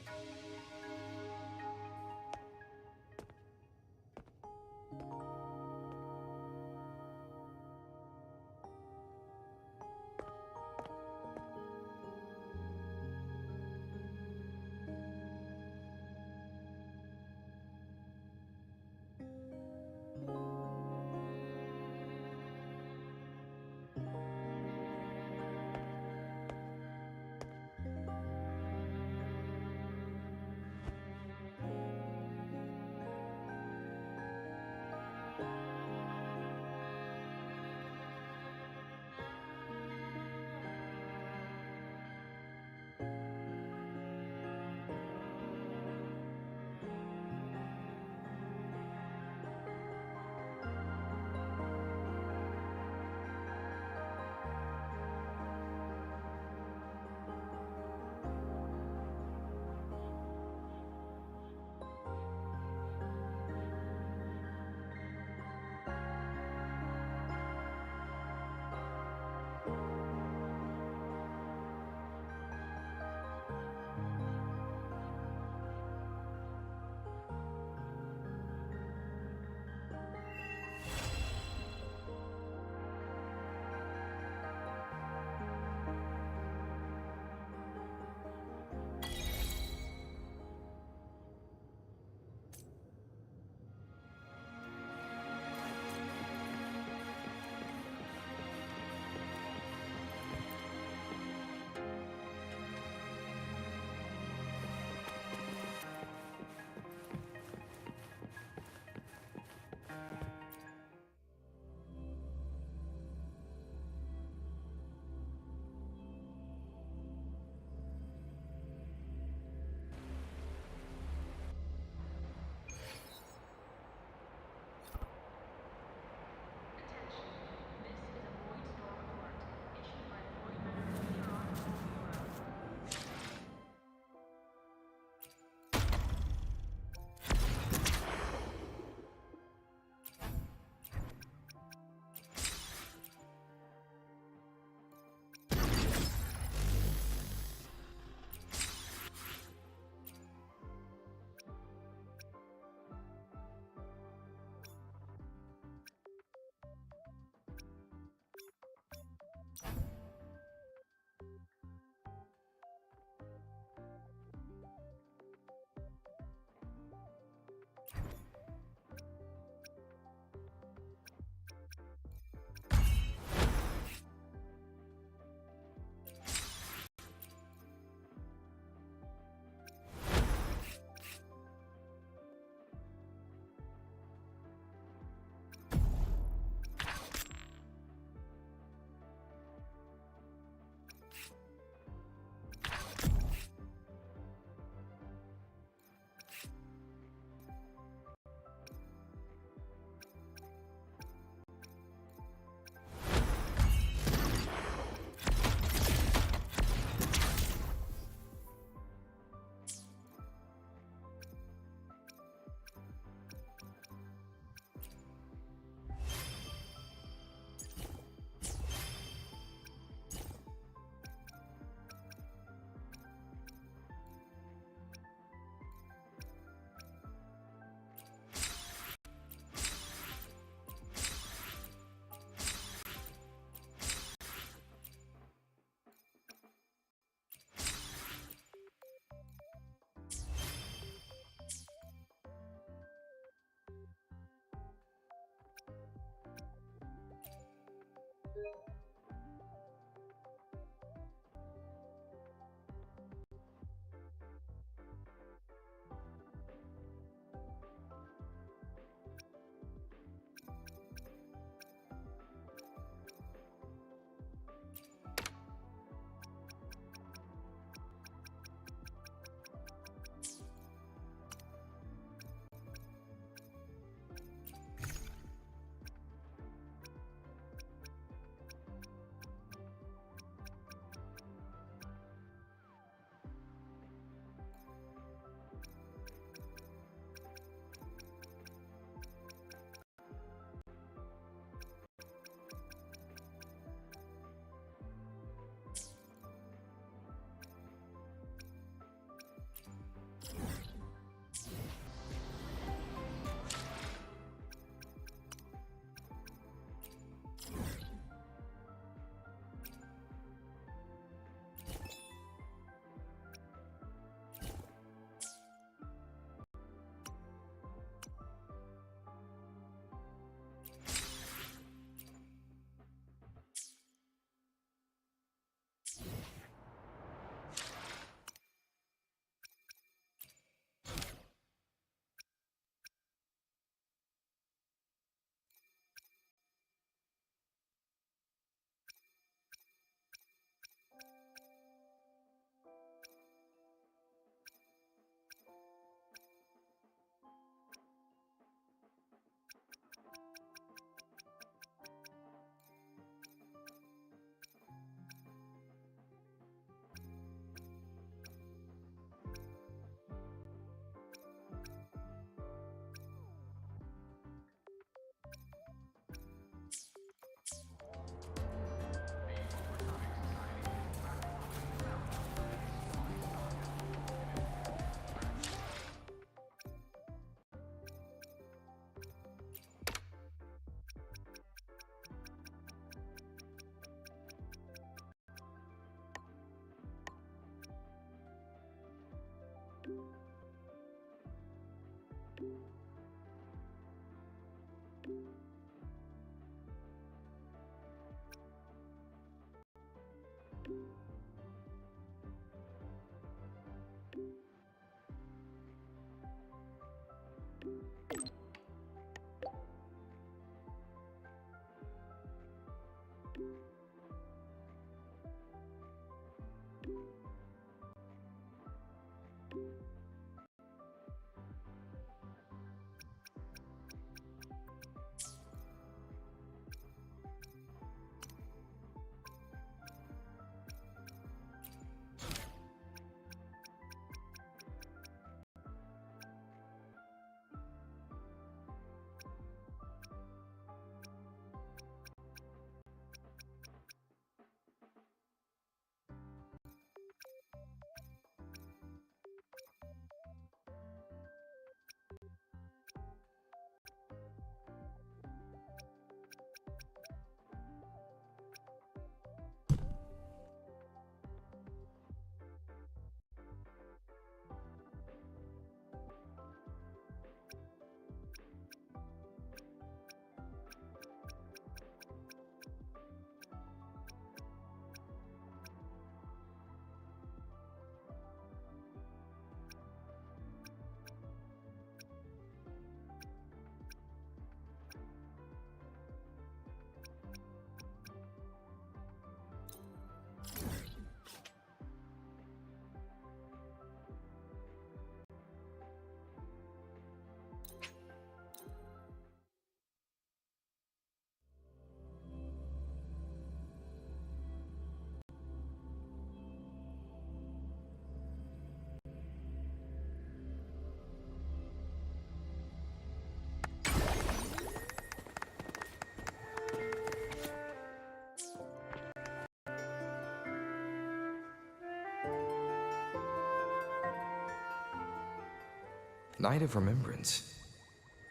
Night of Remembrance.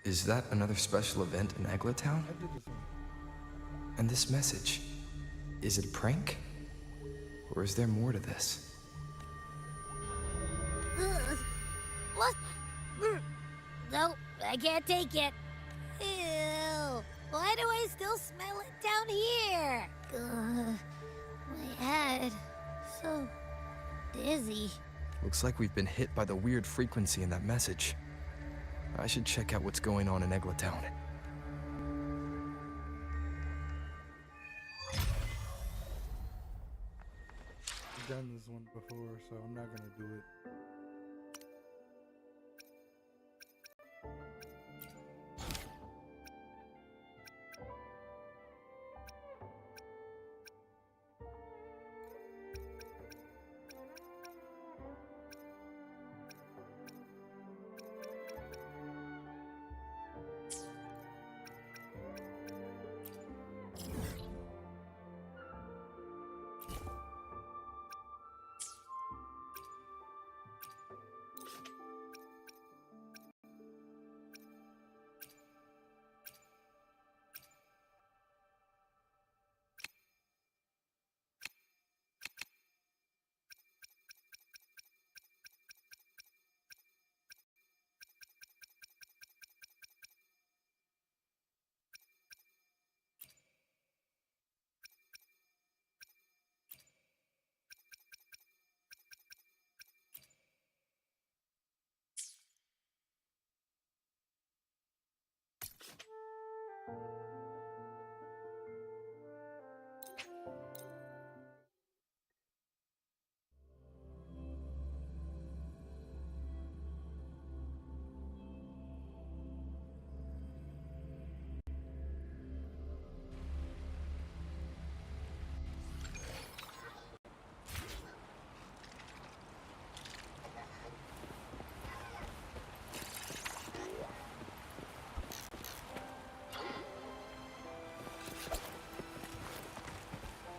Is that another special event in Eglatown? And this message, is it a prank? Or is there more to this?
What? No, I can't take it. Ew. Why do I still smell it down here? My head. So dizzy.
Looks like we've been hit by the weird frequency in that message. I should check out what's going on in Eglatown.
I've done this one before, so I'm not gonna do it.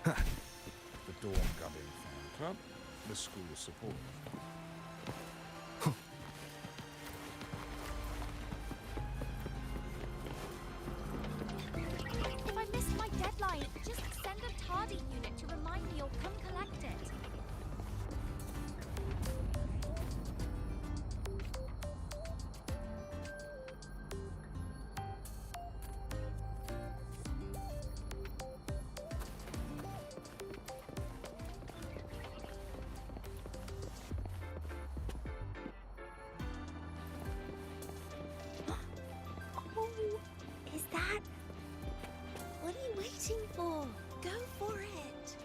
The Dawn Gubbin Fan Club, the school support.
If I missed my deadline, just send a tardy unit to remind me or come collect it. Is that? What are you waiting for? Go for it.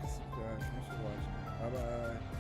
subscribe. Thanks for watching. Bye bye.